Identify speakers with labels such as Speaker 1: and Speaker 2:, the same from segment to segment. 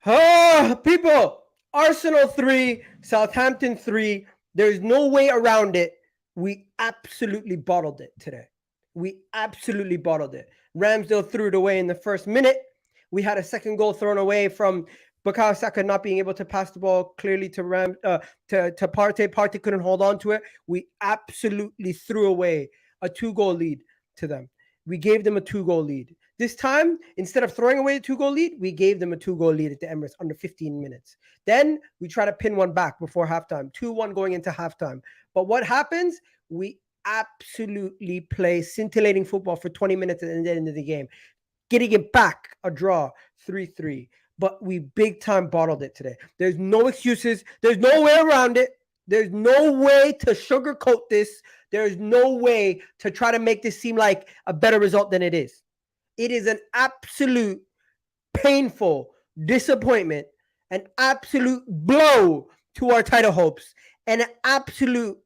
Speaker 1: People, Arsenal 3, Southampton 3. There's no way around it. We absolutely bottled it today. We absolutely bottled it. Ramsdale threw it away in the first minute. We had a second goal thrown away from Bukayo Saka not being able to pass the ball clearly to Partey. Partey couldn't hold on to it. We absolutely threw away a 2-goal lead to them. We gave them a 2-goal lead. This time, instead of throwing away a 2-goal lead, we gave them a 2-goal lead at the Emirates under 15 minutes. Then we try to pin one back before halftime, 2-1 going into halftime. But what happens? We absolutely play scintillating football for 20 minutes at the end of the game, getting it back a draw, 3-3. But we big time bottled it today. There's no excuses. There's no way around it. There's no way to sugarcoat this. There's no way to try to make this seem like a better result than it is. It is an absolute painful disappointment, an absolute blow to our title hopes, and an absolute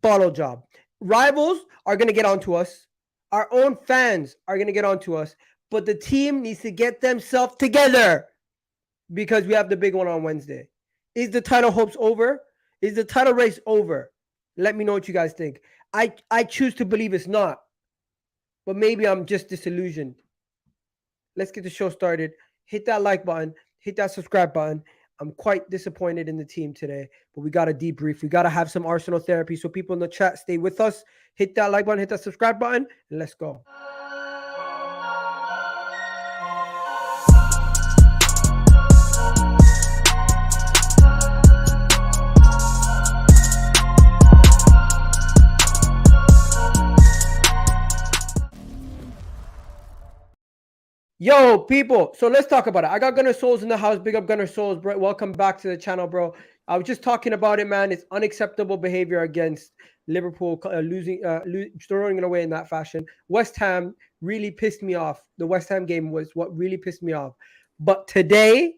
Speaker 1: bottle job. Rivals are going to get onto us. Our own fans are going to get onto us. But the team needs to get themselves together because we have the big one on Wednesday. Is the title hopes over? Is the title race over? Let me know what you guys think. I choose to believe it's not. But maybe I'm just disillusioned. Let's get the show started. Hit that like button. Hit that subscribe button. I'm quite disappointed in the team today, but we got to debrief. We got to have some Arsenal therapy. So people in the chat, stay with us. Hit that like button. Hit that subscribe button. And let's go. Yo, people. So let's talk about it. I got Gunner Souls in the house. Big up Gunner Souls, bro. Welcome back to the channel, bro. I was just talking about it, man. It's unacceptable behavior against Liverpool, throwing it away in that fashion. West Ham really pissed me off. The West Ham game was what really pissed me off. But today,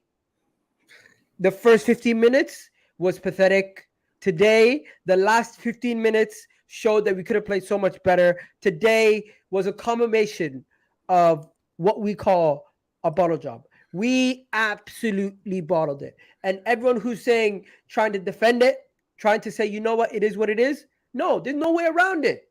Speaker 1: the first 15 minutes was pathetic. Today, the last 15 minutes showed that we could have played so much better. Today was a combination of what we call a bottle job. We absolutely bottled it. And everyone who's trying to defend it, trying to say, you know what, it is what it is. No, there's no way around it.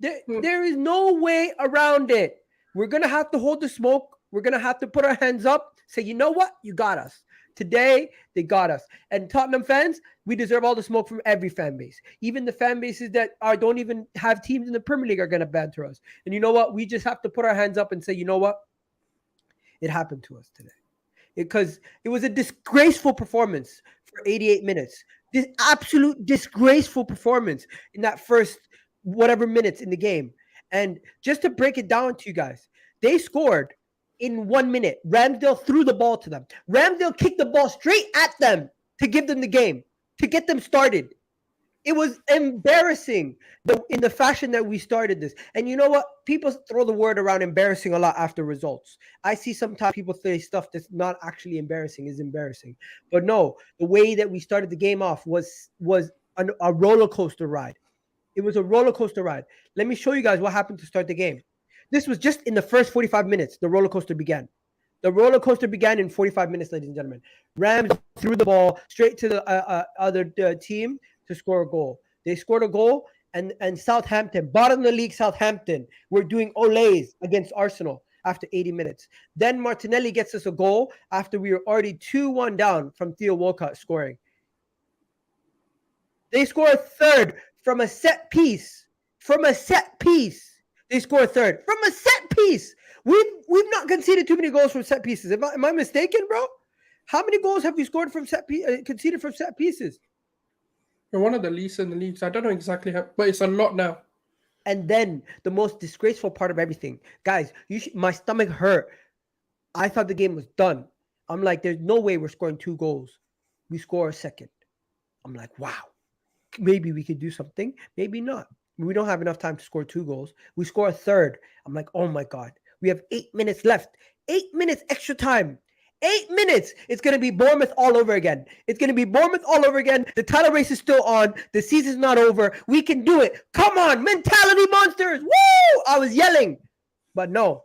Speaker 1: There is no way around it. We're going to have to hold the smoke. We're going to have to put our hands up, say, you know what, you got us. Today, they got us. And Tottenham fans, we deserve all the smoke from every fan base. Even the fan bases that don't even have teams in the Premier League are going to banter us. And you know what? We just have to put our hands up and say, you know what? It happened to us today. Because it was a disgraceful performance for 88 minutes. This absolute disgraceful performance in that first whatever minutes in the game. And just to break it down to you guys, they scored in 1 minute. Ramsdale threw the ball to them. Ramsdale kicked the ball straight at them to give them the game, to get them started. It was embarrassing in the fashion that we started this. And you know what? People throw the word around embarrassing a lot after results. I see sometimes people say stuff that's not actually embarrassing is embarrassing. But no, the way that we started the game off was a roller coaster ride. It was a roller coaster ride. Let me show you guys what happened to start the game. This was just in the first 45 minutes, the roller coaster began. The roller coaster began in 45 minutes, ladies and gentlemen. Rams threw the ball straight to the other team to score a goal. They scored a goal, and Southampton, bottom of the league Southampton, were doing olays against Arsenal after 80 minutes. Then Martinelli gets us a goal after we were already 2-1 down from Theo Walcott scoring. They score a third from a set piece. From a set piece. They score a third from a set piece. We've not conceded too many goals from set pieces. Am I mistaken, bro? How many goals have we scored from conceded from set pieces?
Speaker 2: We're one of the least in the leagues. I don't know exactly how, but it's a lot now.
Speaker 1: And then the most disgraceful part of everything, guys, my stomach hurt. I thought the game was done. I'm like, there's no way we're scoring 2 goals. We score a second. I'm like, wow, maybe we could do something. Maybe not. We don't have enough time to score 2 goals. We score a third. I'm like, oh my God, we have 8 minutes left. 8 minutes extra time. 8 minutes. It's going to be Bournemouth all over again. It's going to be Bournemouth all over again. The title race is still on. The season's not over. We can do it. Come on, mentality monsters. Woo! I was yelling. But no.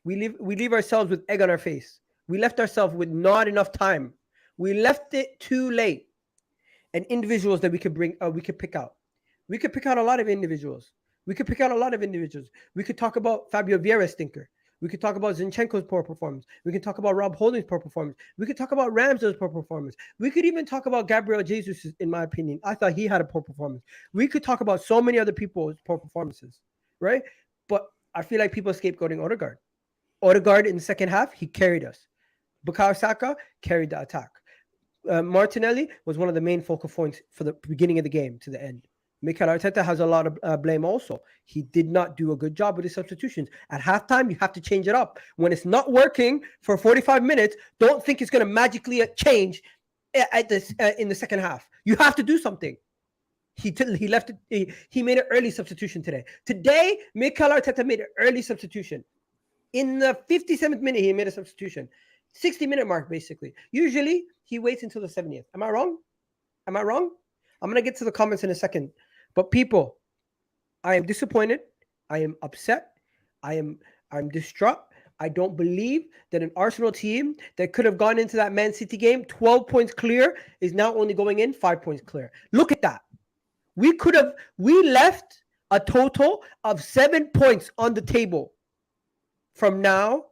Speaker 1: We leave ourselves with egg on our face. We left ourselves with not enough time. We left it too late. And individuals that we could bring, we could pick out. We could pick out a lot of individuals. We could pick out a lot of individuals. We could talk about Fabio Vieira stinker. We could talk about Zinchenko's poor performance. We could talk about Rob Holding's poor performance. We could talk about Ramsdale's poor performance. We could even talk about Gabriel Jesus, in my opinion. I thought he had a poor performance. We could talk about so many other people's poor performances, right? But I feel like people are scapegoating Odegaard. Odegaard in the second half, he carried us. Bukayo Saka carried the attack. Martinelli was one of the main focal points for the beginning of the game to the end. Mikel Arteta has a lot of blame also. He did not do a good job with his substitutions. At halftime, you have to change it up. When it's not working for 45 minutes, don't think it's going to magically change in the second half. You have to do something. He left it. He made an early substitution today. Today, Mikel Arteta made an early substitution. In the 57th minute, he made a substitution. 60-minute mark, basically. Usually, he waits until the 70th. Am I wrong? I'm going to get to the comments in a second. But people, I am disappointed. I am upset. I'm distraught. I don't believe that an Arsenal team that could have gone into that Man City game 12 points clear is now only going in 5 points clear. Look at that. We left a total of 7 points on the table from now.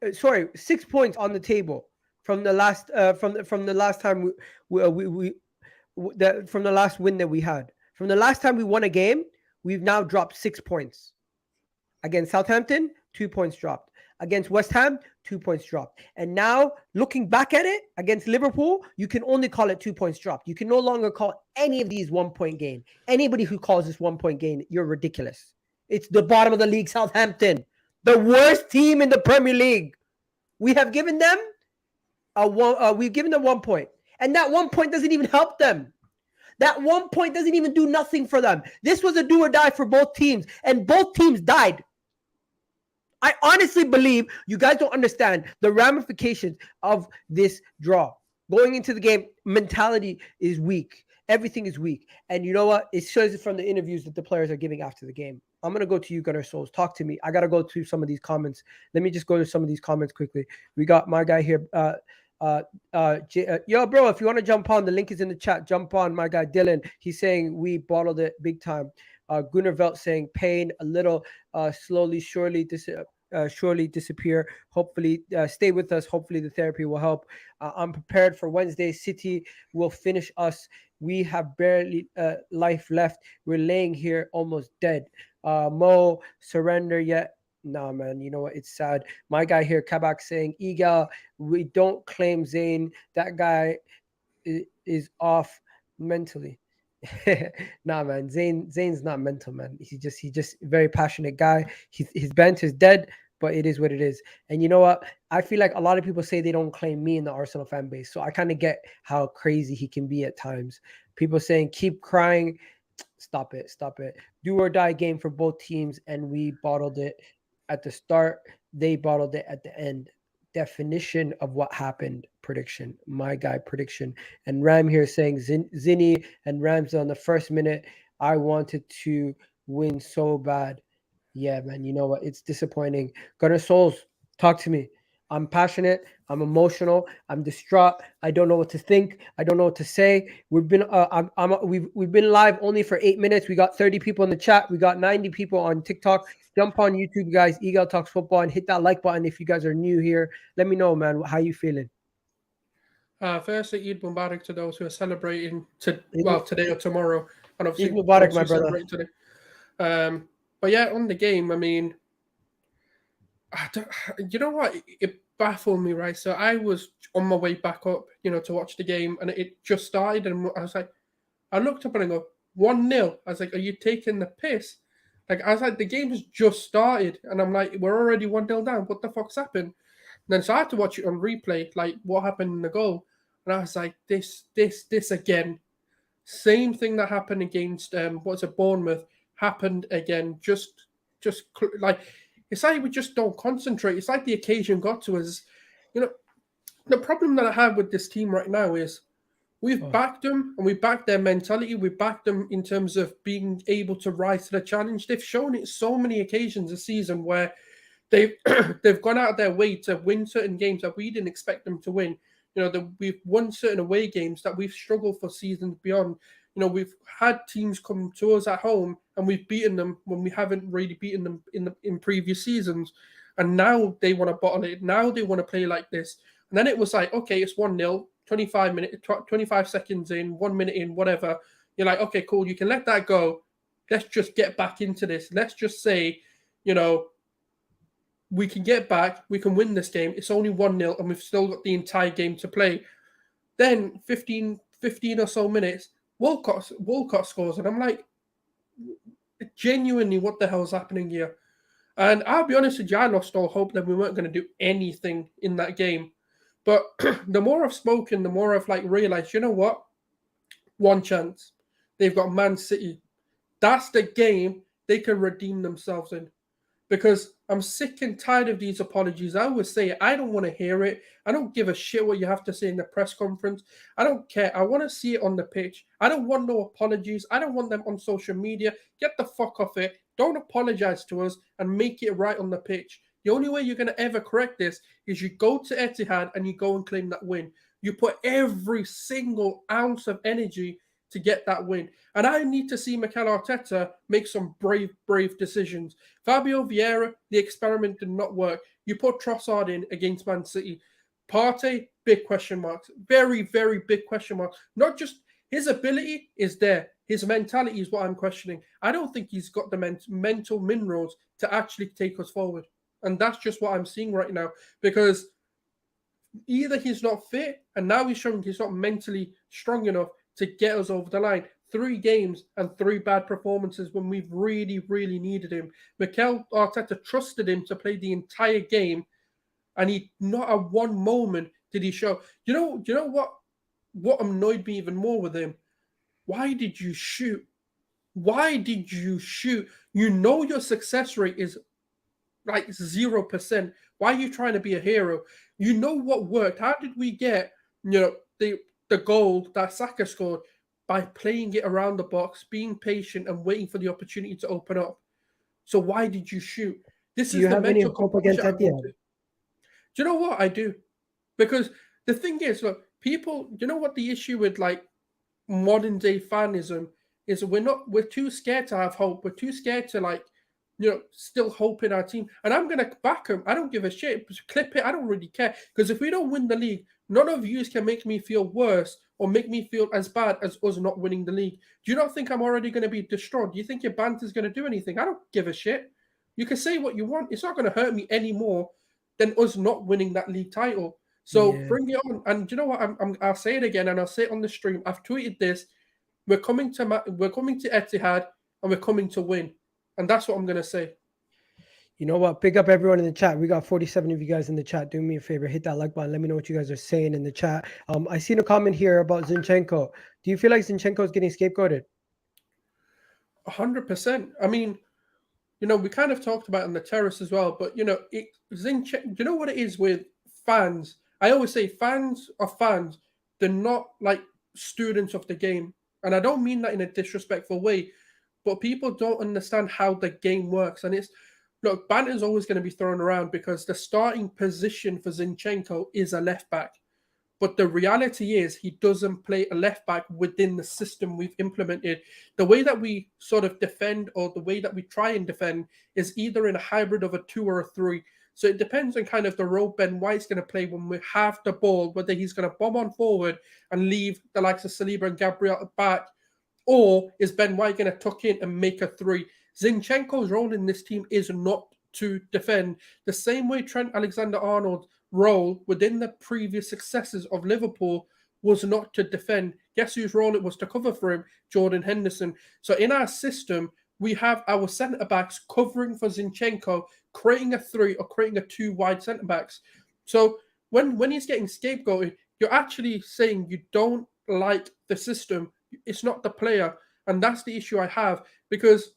Speaker 1: 6 points on the table from the last from the last time from the last win that we had. From the last time we won a game, we've now dropped 6 points. Against Southampton, 2 points dropped. Against West Ham, 2 points dropped. And now, looking back at it, against Liverpool, you can only call it 2 points dropped. You can no longer call any of these 1 point gain. Anybody who calls this 1 point gain, you're ridiculous. It's the bottom of the league, Southampton. The worst team in the Premier League. We have given them we've given them 1 point. And that 1 point doesn't even help them. That 1 point doesn't even do nothing for them. This was a do or die for both teams, and both teams died. I honestly believe you guys don't understand the ramifications of this draw. Going into the game, mentality is weak. Everything is weak. And you know what? It shows it from the interviews that the players are giving after the game. I'm going to go to you, Gunnar Souls. Talk to me. I got to go to some of these comments. Let me just go to some of these comments quickly. We got my guy here. Yo, bro, if you want to jump on, the link is in the chat. Jump on, my guy Dylan. He's saying we bottled it big time. Gunnar Velt saying pain a little, slowly, surely disappear. Hopefully, stay with us. Hopefully, the therapy will help. I'm prepared for Wednesday. City will finish us. We have barely life left. We're laying here almost dead. Mo, surrender yet? Nah, man. You know what? It's sad. My guy here, Kabak, saying, Egal, we don't claim Zayn. That guy is off mentally. Nah, man. Zayn's not mental, man. He's just a very passionate guy. His bench is dead, but it is what it is. And you know what? I feel like a lot of people say they don't claim me in the Arsenal fan base. So I kind of get how crazy he can be at times. People saying, keep crying. Stop it. Do or die game for both teams, and we bottled it at the start. They bottled it at the end. Definition of what happened. Prediction. My guy, prediction. And Ram here saying Zinny and Ramsdale in the first minute. I wanted to win so bad. Yeah, man. You know what? It's disappointing. Gunnar Souls, talk to me. I'm passionate. I'm emotional. I'm distraught. I don't know what to think. I don't know what to say. We've been we've been live only for 8 minutes. We got 30 people in the chat. We got 90 people on TikTok. Jump on YouTube, guys. Eagle Talks Football, and hit that like button if you guys are new here. Let me know, man. How you feeling?
Speaker 2: Firstly, Eid Mubarak to those who are celebrating today or tomorrow, and obviously
Speaker 1: Eid Mubarak, my brother.
Speaker 2: Today. But yeah, on the game, I mean, you know what? It baffled me, right? So I was on my way back up, to watch the game, and it just started, and I was like, I looked up and I go 1-0. I was like, are you taking the piss? Like, I was like, the game has just started, and I'm like, we're already 1-0 down. What the fuck's happened? And then so I had to watch it on replay, like what happened in the goal, and I was like, this again. Same thing that happened against Bournemouth happened again. Just like. It's like we just don't concentrate. It's like the occasion got to us. The problem that I have with this team right now is we've backed them, and we backed their mentality. We backed them in terms of being able to rise to the challenge. They've shown it so many occasions this season where they've they've gone out of their way to win certain games that we didn't expect them to win. We've won certain away games that we've struggled for seasons beyond. We've had teams come to us at home and we've beaten them when we haven't really beaten them in previous seasons. And now they want to bottle it. Now they want to play like this. And then it was like, okay, it's 1-0, 25 seconds in, 1 minute in, whatever. You're like, okay, cool, you can let that go. Let's just get back into this. Let's just say, we can get back, we can win this game. It's only 1-0 and we've still got the entire game to play. Then 15 or so minutes, Walcott scores. And I'm like, genuinely, what the hell's happening here? And I'll be honest with you, I lost all hope that we weren't going to do anything in that game. But the more I've spoken, the more I've realized, you know what? One chance. They've got Man City. That's the game they can redeem themselves in. Because I'm sick and tired of these apologies. I always say it. I don't want to hear it. I don't give a shit what you have to say in the press conference. I don't care. I want to see it on the pitch. I don't want no apologies. I don't want them on social media. Get the fuck off it. Don't apologize to us and make it right on the pitch. The only way you're going to ever correct this is you go to Etihad and you go and claim that win. You put every single ounce of energy to get that win. And I need to see Mikel Arteta make some brave decisions. Fabio Vieira, the experiment did not work. You put Trossard in against Man City. Partey, big question marks. Very, very big question marks. Not just his ability is there. His mentality is what I'm questioning. I don't think he's got the mental minerals to actually take us forward. And that's just what I'm seeing right now. Because either he's not fit, and now he's showing he's not mentally strong enough to get us over the line. 3 games and 3 bad performances when we've really, really needed him. Mikel Arteta trusted him to play the entire game, and he not at one moment did he show. You know what annoyed me even more with him? Why did you shoot? Why did you shoot? You know your success rate is 0%. Why are you trying to be a hero? You know what worked. How did we get the goal that Saka scored? By playing it around the box, being patient and waiting for the opportunity to open up. So why did you shoot? This is the mental composure I wanted. Do you know what I do? Because the thing is, look, people, you know what the issue with modern day fanism is? We're too scared to have hope. We're too scared to still hope in our team. And I'm going to back them. I don't give a shit. Clip it. I don't really care. Because if we don't win the league, none of you can make me feel worse or make me feel as bad as us not winning the league. Do you not think I'm already going to be destroyed? Do you think your banter is going to do anything? I don't give a shit. You can say what you want. It's not going to hurt me any more than us not winning that league title. So bring it on. And you know what? I'll say it again, and I'll say it on the stream. I've tweeted this. We're coming to Etihad, and we're coming to win. And that's what I'm going to say.
Speaker 1: You know what? Pick up everyone in the chat. We got 47 of you guys in the chat. Do me a favor, hit that like button. Let me know what you guys are saying in the chat. I seen a comment here about Zinchenko. Do you feel like Zinchenko is getting scapegoated?
Speaker 2: 100%. I mean, we kind of talked about it on the terrace as well, but Zinchenko, you know what it is with fans? I always say fans are fans. They're not like students of the game. And I don't mean that in a disrespectful way, but people don't understand how the game works. And banter is always going to be thrown around because the starting position for Zinchenko is a left back. But the reality is he doesn't play a left back within the system we've implemented. The way that we sort of defend, or the way that we try and defend, is either in a hybrid of a 2 or a 3. So it depends on kind of the role Ben White's going to play when we have the ball, whether he's going to bomb on forward and leave the likes of Saliba and Gabriel at the back, or is Ben White going to tuck in and make a 3? Zinchenko's role in this team is not to defend. The same way Trent Alexander-Arnold's role within the previous successes of Liverpool was not to defend. Guess whose role it was to cover for him? Jordan Henderson. So in our system, we have our centre-backs covering for Zinchenko, creating a 3 or creating a 2 wide centre-backs. So when he's getting scapegoated, you're actually saying you don't like the system. It's not the player. And that's the issue I have, because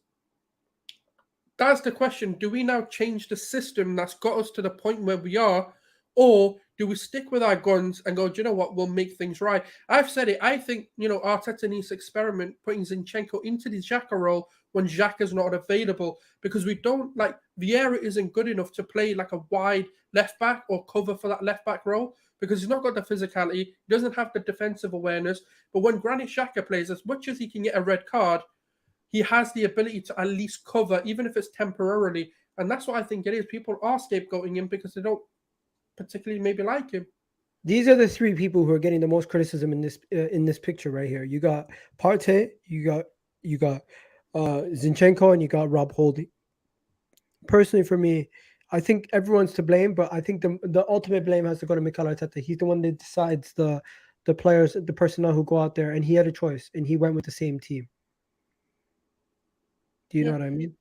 Speaker 2: that's the question. Do we now change the system that's got us to the point where we are, or do we stick with our guns and go, do you know what, we'll make things right? I've said it. I think, Arteta needs to experiment putting Zinchenko into the Xhaka role when Xhaka's not available, because we don't like Vieira isn't good enough to play like a wide left back or cover for that left back role because he's not got the physicality, he doesn't have the defensive awareness. But when Granit Xhaka plays, as much as he can get a red card, he has the ability to at least cover, even if it's temporarily. And that's what I think it is. People are scapegoating him because they don't particularly maybe like him.
Speaker 1: These are the three people who are getting the most criticism in this picture right here. You got Partey, you got Zinchenko, and you got Rob Holding. Personally, for me, I think everyone's to blame, but I think the ultimate blame has to go to Mikel Arteta. He's the one that decides the players, the personnel who go out there, and he had a choice, and he went with the same team. Do you know what I mean?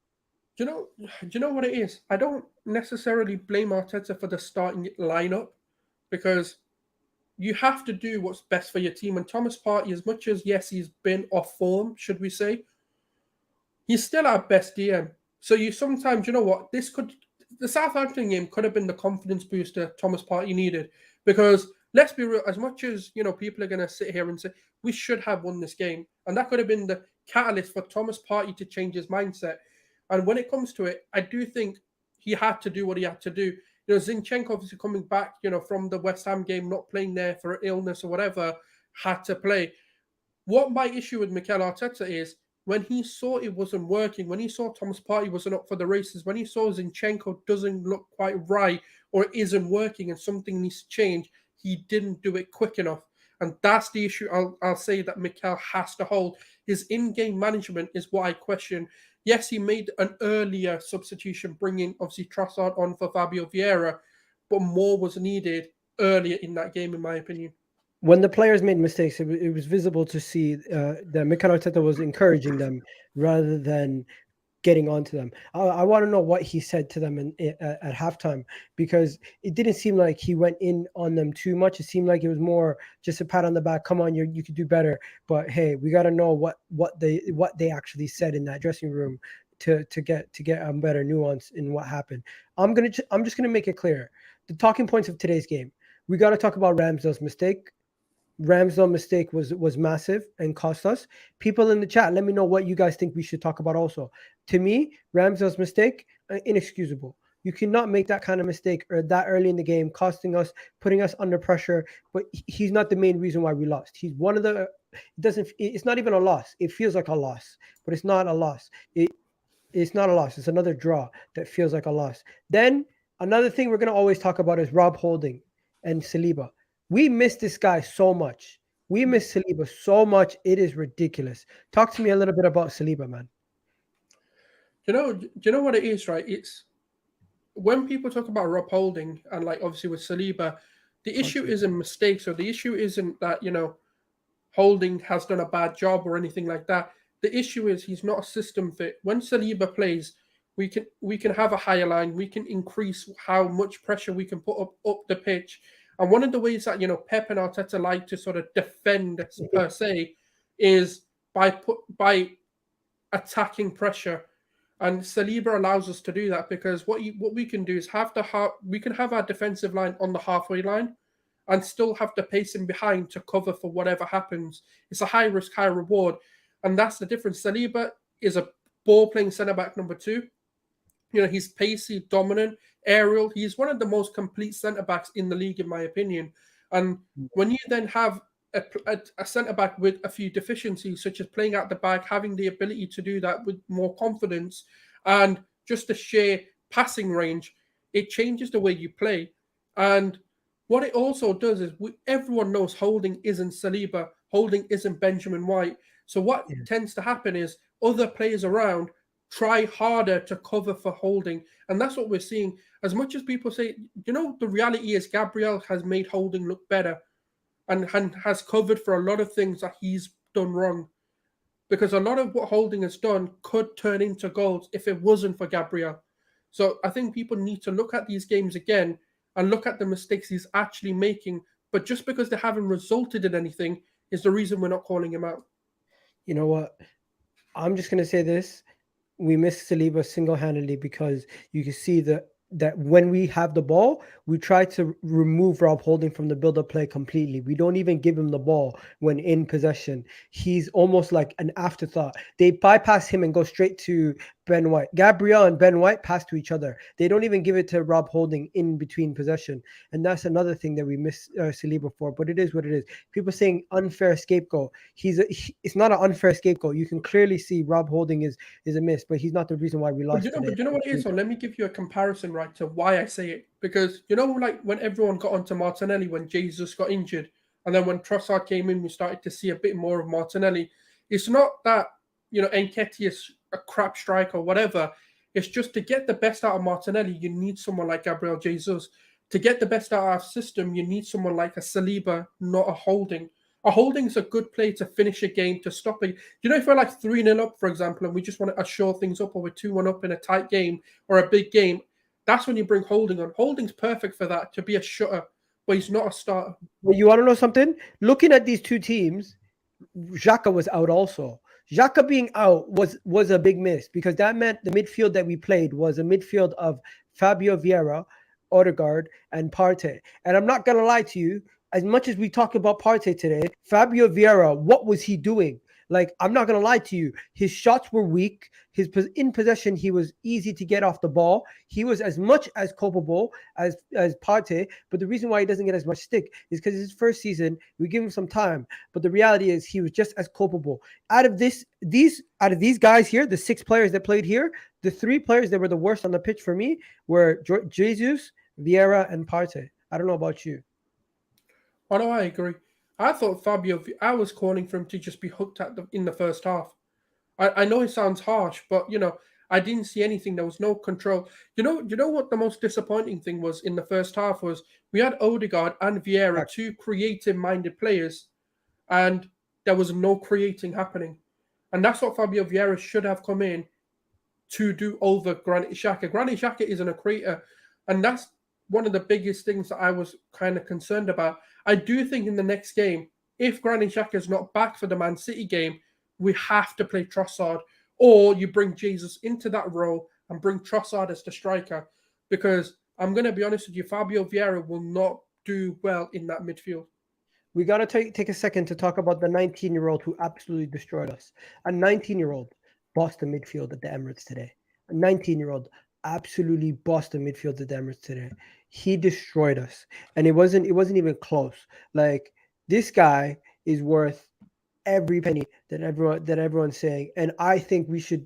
Speaker 2: Do you know what it is? I don't necessarily blame Arteta for the starting lineup because you have to do what's best for your team. And Thomas Partey, as much as yes, he's been off form, should we say, he's still our best DM. So you sometimes, you know what, the Southampton game could have been the confidence booster Thomas Partey needed because let's be real, as much as people are going to sit here and say we should have won this game, and that could have been the catalyst for Thomas Partey to change his mindset. And when it comes to it, I do think he had to do what he had to do. Zinchenko obviously coming back, from the West Ham game, not playing there for illness or whatever, had to play. What my issue with Mikel Arteta is when he saw it wasn't working, when he saw Thomas Partey wasn't up for the races, when he saw Zinchenko doesn't look quite right or isn't working and something needs to change, he didn't do it quick enough. And that's the issue I'll say that Mikel has to hold. His in-game management is what I question. Yes, he made an earlier substitution, bringing obviously Trossard on for Fabio Vieira, but more was needed earlier in that game, in my opinion.
Speaker 1: When the players made mistakes, it was visible to see that Mikel Arteta was encouraging them rather than getting onto them. I want to know what he said to them at halftime, because it didn't seem like he went in on them too much. It seemed like it was more just a pat on the back. Come on, you could do better. But hey, we got to know what they actually said in that dressing room to get a better nuance in what happened. I'm just gonna make it clear. The talking points of today's game. We got to talk about Ramsdale's mistake. Ramsdale mistake was massive and cost us. People in the chat, let me know what you guys think we should talk about also. To me, Ramsdale's mistake, inexcusable. You cannot make that kind of mistake or that early in the game, costing us, putting us under pressure. But he's not the main reason why we lost. He's one of the. It's not even a loss. It feels like a loss, but it's not a loss. It's not a loss. It's another draw that feels like a loss. Then another thing we're gonna always talk about is Rob Holding and Saliba. We miss this guy so much. We miss Saliba so much. It is ridiculous. Talk to me a little bit about Saliba, man.
Speaker 2: Do you know what it is, right? It's when people talk about Rob Holding and like obviously with Saliba, the issue isn't mistakes or the issue isn't that, Holding has done a bad job or anything like that. The issue is he's not a system fit. When Saliba plays, we can have a higher line. We can increase how much pressure we can put up the pitch. And one of the ways that Pep and Arteta like to sort of defend per se is by attacking pressure, and Saliba allows us to do that because what we can do is we can have our defensive line on the halfway line, and still have the pacing behind to cover for whatever happens. It's a high risk, high reward, and that's the difference. Saliba is a ball playing centre back number 2. He's pacey, dominant, aerial. He's one of the most complete centre-backs in the league, in my opinion. And when you then have a centre-back with a few deficiencies, such as playing out the back, having the ability to do that with more confidence, and just the sheer passing range, it changes the way you play. And what it also does is everyone knows Holding isn't Saliba, Holding isn't Benjamin White. So what tends to happen is other players around try harder to cover for Holding. And that's what we're seeing. As much as people say, the reality is Gabriel has made Holding look better and has covered for a lot of things that he's done wrong. Because a lot of what Holding has done could turn into goals if it wasn't for Gabriel. So I think people need to look at these games again and look at the mistakes he's actually making. But just because they haven't resulted in anything is the reason we're not calling him out.
Speaker 1: You know what? I'm just going to say this. We missed Saliba single-handedly because you can see the that when we have the ball, we try to remove Rob Holding from the build-up play completely. We don't even give him the ball when in possession. He's almost like an afterthought. They bypass him and go straight to Ben White. Gabriel and Ben White pass to each other. They don't even give it to Rob Holding in between possession. And that's another thing that we miss Saliba for. But it is what it is. People saying unfair scapegoat. It's not an unfair scapegoat. You can clearly see Rob Holding is a miss, but he's not the reason why we lost today.
Speaker 2: But you know what it is? So let me give you a comparison, right, to why I say it. Because like when everyone got onto Martinelli when Jesus got injured, and then when Trossard came in, we started to see a bit more of Martinelli. It's not that Nketiah is a crap striker or whatever. It's just to get the best out of Martinelli, you need someone like Gabriel Jesus. To get the best out of our system, you need someone like a Saliba, not a Holding. A Holding's a good play to finish a game, to stop it. If we're like 3-0 up, for example, and we just want to shore things up, or we're 2-1 up in a tight game or a big game, that's when you bring Holding on. Holding's perfect for that, to be a shutter, but he's not a starter.
Speaker 1: Well, you want to know something? Looking at these two teams, Xhaka was out also. Xhaka being out was a big miss because that meant the midfield that we played was a midfield of Fabio Vieira, Odegaard, and Partey. And I'm not going to lie to you, as much as we talk about Partey today, Fabio Vieira, what was he doing? Like, I'm not going to lie to you. His shots were weak. In possession, he was easy to get off the ball. He was as much as culpable as Partey. But the reason why he doesn't get as much stick is because his first season, we give him some time. But the reality is he was just as culpable. Out of these guys here, the 6 players that played here, the 3 players that were the worst on the pitch for me were Jesus, Vieira, and Partey. I don't know about you.
Speaker 2: Oh, no, I agree. I thought I was calling for him to just be hooked in the first half. I know it sounds harsh, but I didn't see anything. There was no control. You know what the most disappointing thing was in the first half was we had Odegaard and Vieira, 2 creative-minded players, and there was no creating happening. And that's what Fabio Vieira should have come in to do over Granit Xhaka. Granit Xhaka isn't a creator, and that's one of the biggest things that I was kind of concerned about. I do think in the next game, if Granit Xhaka is not back for the Man City game, we have to play Trossard, or you bring Jesus into that role and bring Trossard as the striker, because I'm going to be honest with you, Fabio Vieira will not do well in that midfield.
Speaker 1: We got to take a second to talk about the 19-year-old who absolutely destroyed us. A 19-year-old bossed the midfield at the Emirates today. A 19-year-old absolutely bossed the midfield at the Emirates today. He destroyed us, and it wasn't even close. Like, this guy is worth every penny that everyone's saying, and I think we should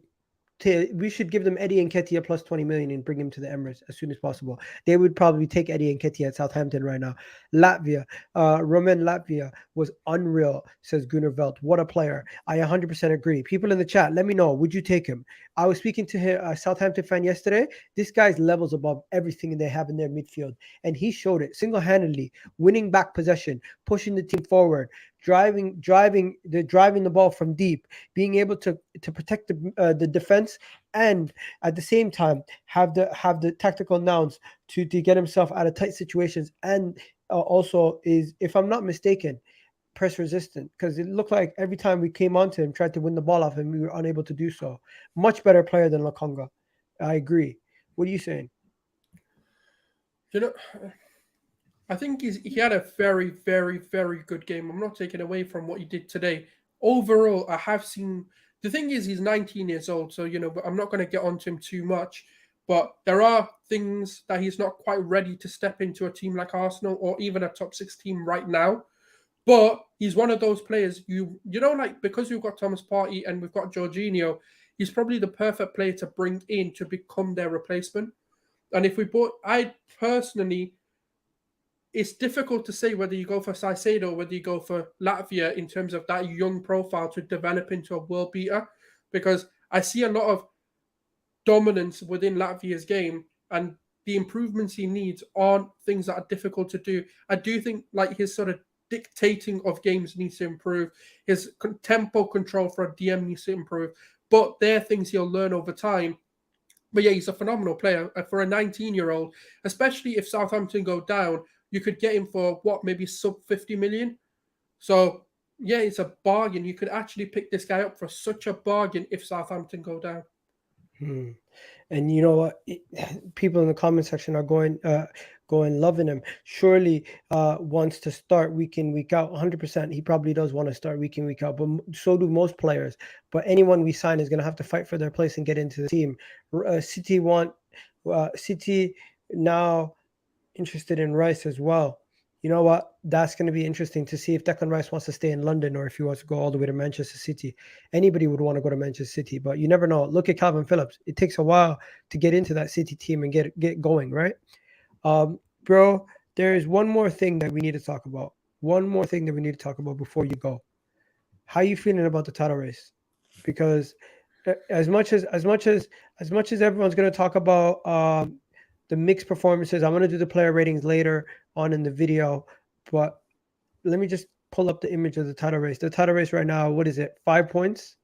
Speaker 1: give them Eddie Nketiah plus 20 million and bring him to the Emirates as soon as possible. They would probably take Eddie Nketiah at Southampton right now. Lavia, Roman Lavia was unreal, says Gunnar Velt. What a player. I 100% agree. People in the chat, let me know. Would you take him? I was speaking to a Southampton fan yesterday. This guy's levels above everything they have in their midfield. And he showed it single-handedly, winning back possession, pushing the team forward, driving the ball from deep, being able to protect the defense, and at the same time have the tactical nouns to get himself out of tight situations, and also is, if I'm not mistaken, press resistant, because it looked like every time we came onto him, tried to win the ball off him, we were unable to do so. Much better player than Lokonga. I agree. What are you saying?
Speaker 2: I think he had a very, very, very good game. I'm not taking away from what he did today. Overall, I have seen. The thing is, he's 19 years old, so I'm not going to get onto him too much. But there are things that he's not quite ready to step into a team like Arsenal or even a top 6 team right now. But he's one of those players like, because we've got Thomas Partey and we've got Jorginho, he's probably the perfect player to bring in to become their replacement. And I personally, it's difficult to say whether you go for Caicedo or whether you go for Lavia in terms of that young profile to develop into a world beater, because I see a lot of dominance within Latvia's game, and the improvements he needs aren't things that are difficult to do. I do think like his sort of dictating of games needs to improve. His tempo control for a DM needs to improve, but they're things he'll learn over time. But yeah, he's a phenomenal player for a 19-year-old, especially if Southampton go down. You could get him for maybe sub 50 million. So yeah, it's a bargain. You could actually pick this guy up for such a bargain if Southampton go down.
Speaker 1: Hmm. And you know what? People in the comment section are going loving him. Surely wants to start week in, week out. 100%. He probably does want to start week in, week out, but so do most players. But anyone we sign is going to have to fight for their place and get into the team. City now interested in Rice as well. You know what? That's going to be interesting to see if Declan Rice wants to stay in London or if he wants to go all the way to Manchester City. Anybody would want to go to Manchester City, but you never know. Look at Calvin Phillips. It takes a while to get into that City team and get going, right? Bro, there is one more thing that we need to talk about. One more thing that we need to talk about before you go. How you feeling about the title race? Because as much as everyone's going to talk about the mixed performances, I'm going to do the player ratings later on in the video, but let me just pull up the image of the title race. The title race right now, what is it? 5 points,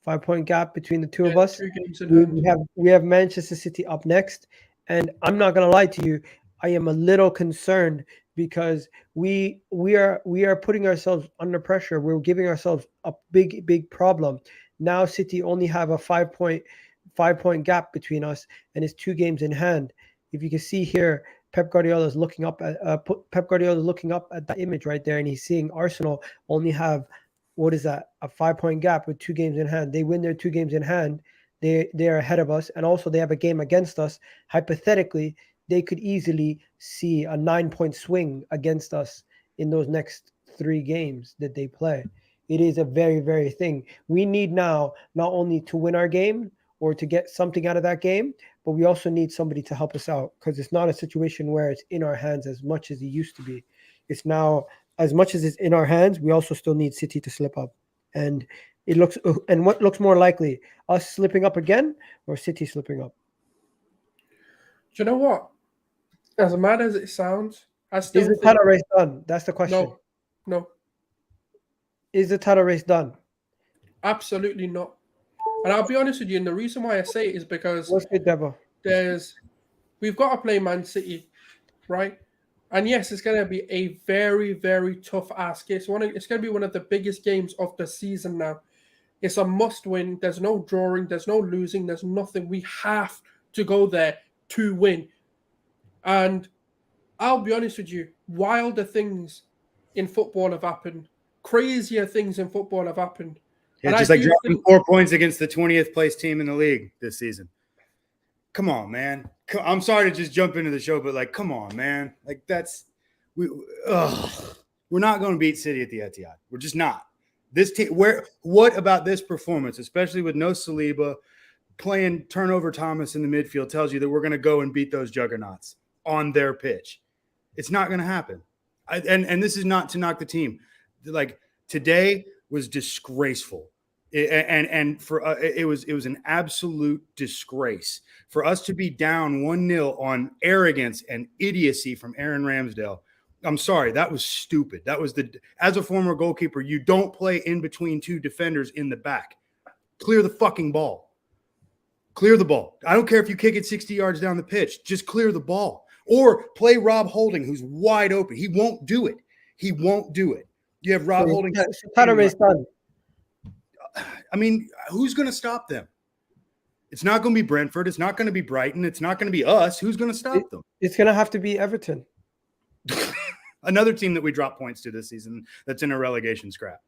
Speaker 1: 5 point gap between the two
Speaker 2: Yeah,
Speaker 1: of us.
Speaker 2: 2 games in
Speaker 1: We,
Speaker 2: hand.
Speaker 1: we have we have Manchester City up next, and I'm not gonna lie to you, I am a little concerned because we are putting ourselves under pressure. We're giving ourselves a big problem. Now City only have a 5 point gap between us, and it's 2 games in hand. If you can see here, Pep Guardiola is looking up at Pep Guardiola is looking up at that image right there, and he's seeing Arsenal only have, what is that, a 5 point gap with 2 games in hand. They win their 2 games in hand, they are ahead of us, and also they have a game against us. Hypothetically, they could easily see a 9 point swing against us in those next 3 games that they play. It is a very thing. We need now not only to win our game or to get something out of that game, but we also need somebody to help us out because it's not a situation where it's in our hands as much as it used to be. It's now, as much as it's in our hands, we also still need City to slip up. And what looks more likely, us slipping up again or City slipping up?
Speaker 2: Do you know what? As mad as it sounds, I
Speaker 1: Is
Speaker 2: still
Speaker 1: the
Speaker 2: think
Speaker 1: title race done? That's the question.
Speaker 2: no, no,
Speaker 1: Is the title race done?
Speaker 2: absolutely not. And I'll be honest with you, and the reason why I say it is because
Speaker 1: What's good, Devo?
Speaker 2: we've got to play Man City, right? And yes, it's going to be a very tough ask. It's going to be one of the biggest games of the season now. It's a must win. There's no drawing, there's no losing, there's nothing. We have to go there to win. And I'll be honest with you, wilder things in football have happened. Crazier things in football have happened.
Speaker 3: Yeah,
Speaker 2: And I
Speaker 3: just like
Speaker 2: do
Speaker 3: dropping
Speaker 2: think
Speaker 3: 4 points against the 20th place team in the league this season. Come on, man. I'm sorry to just jump into the show, but like, come on, man. Like we're not going to beat City at the Etihad. We're just not. This team. What about this performance, especially with no Saliba playing turnover Thomas in the midfield, tells you that we're going to go and beat those juggernauts on their pitch? It's not going to happen. And this is not to knock the team. Like, today was disgraceful. It was an absolute disgrace for us to be down 1-0 on arrogance and idiocy from Aaron Ramsdale. I'm sorry, that was stupid. As a former goalkeeper, you don't play in between two defenders in the back. Clear the fucking ball. Clear the ball. I don't care if you kick it 60 yards down the pitch. Just clear the ball. Or play Rob Holding, who's wide open. He won't do it. You have Rob Holding.
Speaker 1: Title race done.
Speaker 3: I mean, who's going to stop them? It's not going to be Brentford. It's not going to be Brighton. It's not going to be us. Who's going to stop them?
Speaker 1: It's going to have to be Everton.
Speaker 3: Another team that we drop points to this season that's in a relegation scrap.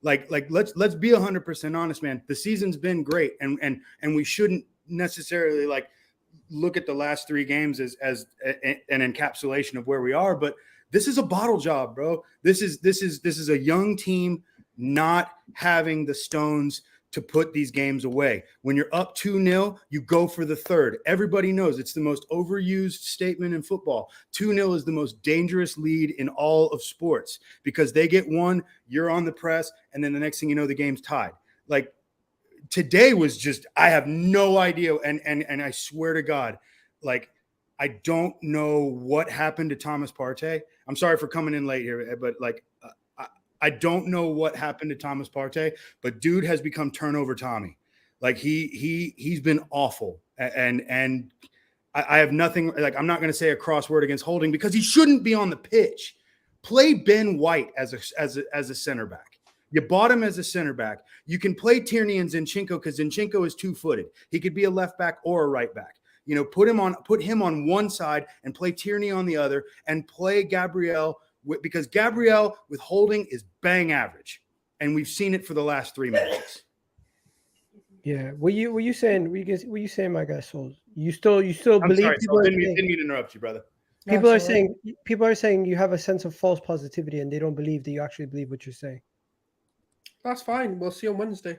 Speaker 3: Like let's be 100% honest, man. The season's been great, and we shouldn't necessarily like look at the last 3 games as an encapsulation of where we are. But this is a bottle job, bro. This is a young team not having the stones to put these games away. When you're up 2-0, you go for the third. Everybody knows it's the most overused statement in football. 2-0 is the most dangerous lead in all of sports because they get one, you're on the press, and then the next thing you know, the game's tied. Like, today was just, I have no idea. And I swear to God, like, I don't know what happened to Thomas Partey. I'm sorry for coming in late here, but like, I don't know what happened to Thomas Partey, but dude has become turnover Tommy. Like he's been awful. And I have nothing, like, I'm not going to say a cross word against Holding because he shouldn't be on the pitch. Play Ben White as a center back. You bought him as a center back. You can play Tierney and Zinchenko because Zinchenko is 2-footed. He could be a left back or a right back. Put him on one side and play Tierney on the other, and play Gabriel because Gabriel with holding is bang average, and we've seen it for the last 3 matches.
Speaker 1: Yeah. Were you saying, my guy Souls? You still
Speaker 3: I'm
Speaker 1: believe
Speaker 3: sorry,
Speaker 1: people?
Speaker 3: didn't mean to interrupt you, brother.
Speaker 1: People are saying you have a sense of false positivity, and they don't believe that you actually believe what you're saying.
Speaker 2: That's fine. We'll see on Wednesday.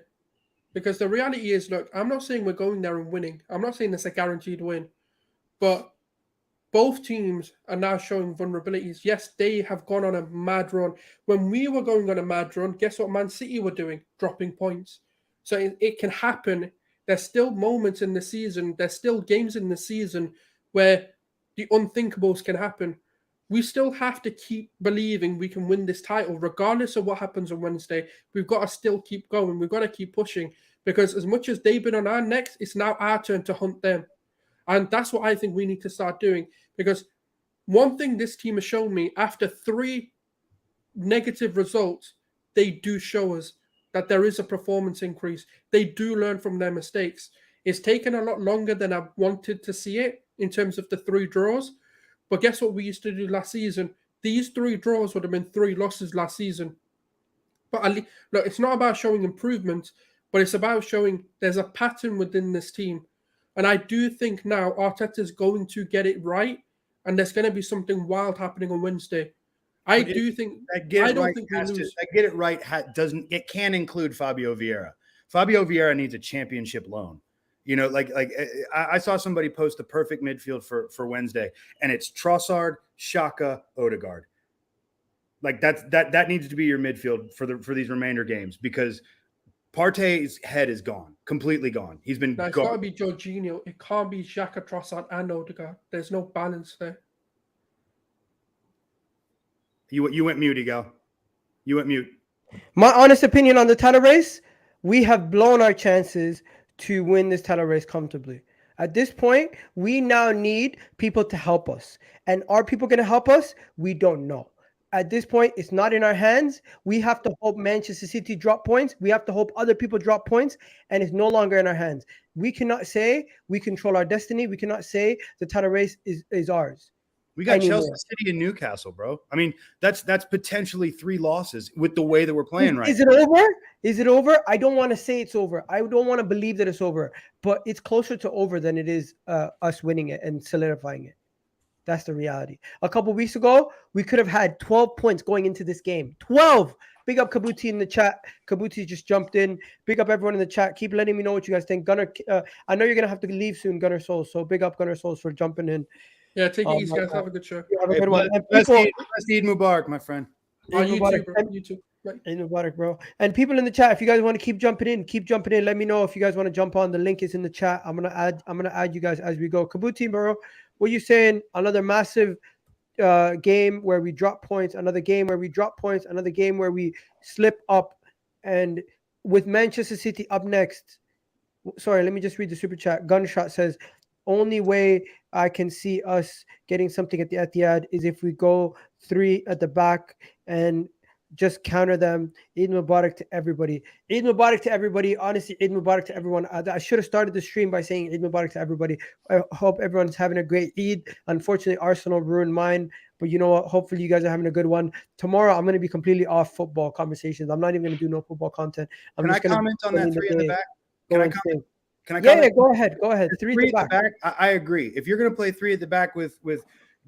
Speaker 2: Because the reality is, look, I'm not saying we're going there and winning. I'm not saying it's a guaranteed win. But both teams are now showing vulnerabilities. Yes, they have gone on a mad run. When we were going on a mad run, guess what Man City were doing? Dropping points. So it can happen. There's still moments in the season. There's still games in the season where the unthinkables can happen. We still have to keep believing we can win this title, regardless of what happens on Wednesday. We've got to still keep going. We've got to keep pushing, because as much as they've been on our necks, it's now our turn to hunt them. And that's what I think we need to start doing. Because one thing this team has shown me, after 3 negative results, they do show us that there is a performance increase. They do learn from their mistakes. It's taken a lot longer than I wanted to see it in terms of the 3 draws. But guess what we used to do last season? These 3 draws would have been 3 losses last season. But look, it's not about showing improvement, but it's about showing there's a pattern within this team. And I do think now Arteta is going to get it right, and there's going to be something wild happening on Wednesday. I don't think we lose.
Speaker 3: I get it right. It can include Fabio Vieira. Fabio Vieira needs a championship loan. I saw somebody post the perfect midfield for Wednesday, and it's Trossard, Xhaka, Odegaard. Like that needs to be your midfield for these remainder games, because Partey's head is gone, completely gone. He's been
Speaker 2: It's got to be Jorginho. It can't be Xhaka, Trossard, and Odegaard. There's no balance there.
Speaker 3: You went mute, Egal. You went mute.
Speaker 1: My honest opinion on the title race: we have blown our chances to win this title race comfortably. At this point, we now need people to help us. And are people going to help us? We don't know. At this point, it's not in our hands. We have to hope Manchester City drop points. We have to hope other people drop points, and it's no longer in our hands. We cannot say we control our destiny. We cannot say the title race is ours.
Speaker 3: We got Chelsea City and Newcastle, bro. I mean, that's potentially 3 losses with the way that we're playing right now.
Speaker 1: Is it over? Is it over? I don't want to say it's over. I don't want to believe that it's over, but it's closer to over than it is us winning it and solidifying it. That's the reality. A couple weeks ago, we could have had 12 points going into this game. 12! Big up Kabuti in the chat. Kabuti just jumped in. Big up everyone in the chat. Keep letting me know what you guys think. Gunner, I know you're going to have to leave soon, Gunner Souls. So big up Gunner Souls for jumping in.
Speaker 2: Yeah, take it easy, guys. Have a good show.
Speaker 1: Have a good one.
Speaker 3: Best Eid Mubarak, my friend.
Speaker 2: You too, bro. You too.
Speaker 1: Eid Mubarak, bro. And people in the chat, if you guys want to keep jumping in, let me know if you guys want to jump on. The link is in the chat. I'm gonna add you guys as we go. Kabuti, bro, what are you saying? Another massive game where we drop points, another game where we drop points, another game where we slip up, and with Manchester City up next. Sorry, let me just read the super chat. Gunshot says, only way I can see us getting something at the Etihad is if we go 3 at the back and just counter them. Eid Mubarak to everybody. Eid Mubarak to everybody. Honestly, Eid Mubarak to everyone. I should have started the stream by saying Eid Mubarak to everybody. I hope everyone's having a great Eid. Unfortunately, Arsenal ruined mine. But you know what? Hopefully you guys are having a good one. Tomorrow, I'm going to be completely off football conversations. I'm not even going to do no football content.
Speaker 3: Can I comment on that 3 in the back? Can I comment?
Speaker 1: Yeah, go ahead. Go ahead. 3 at the back.
Speaker 3: I agree. If you're going to play 3 at the back with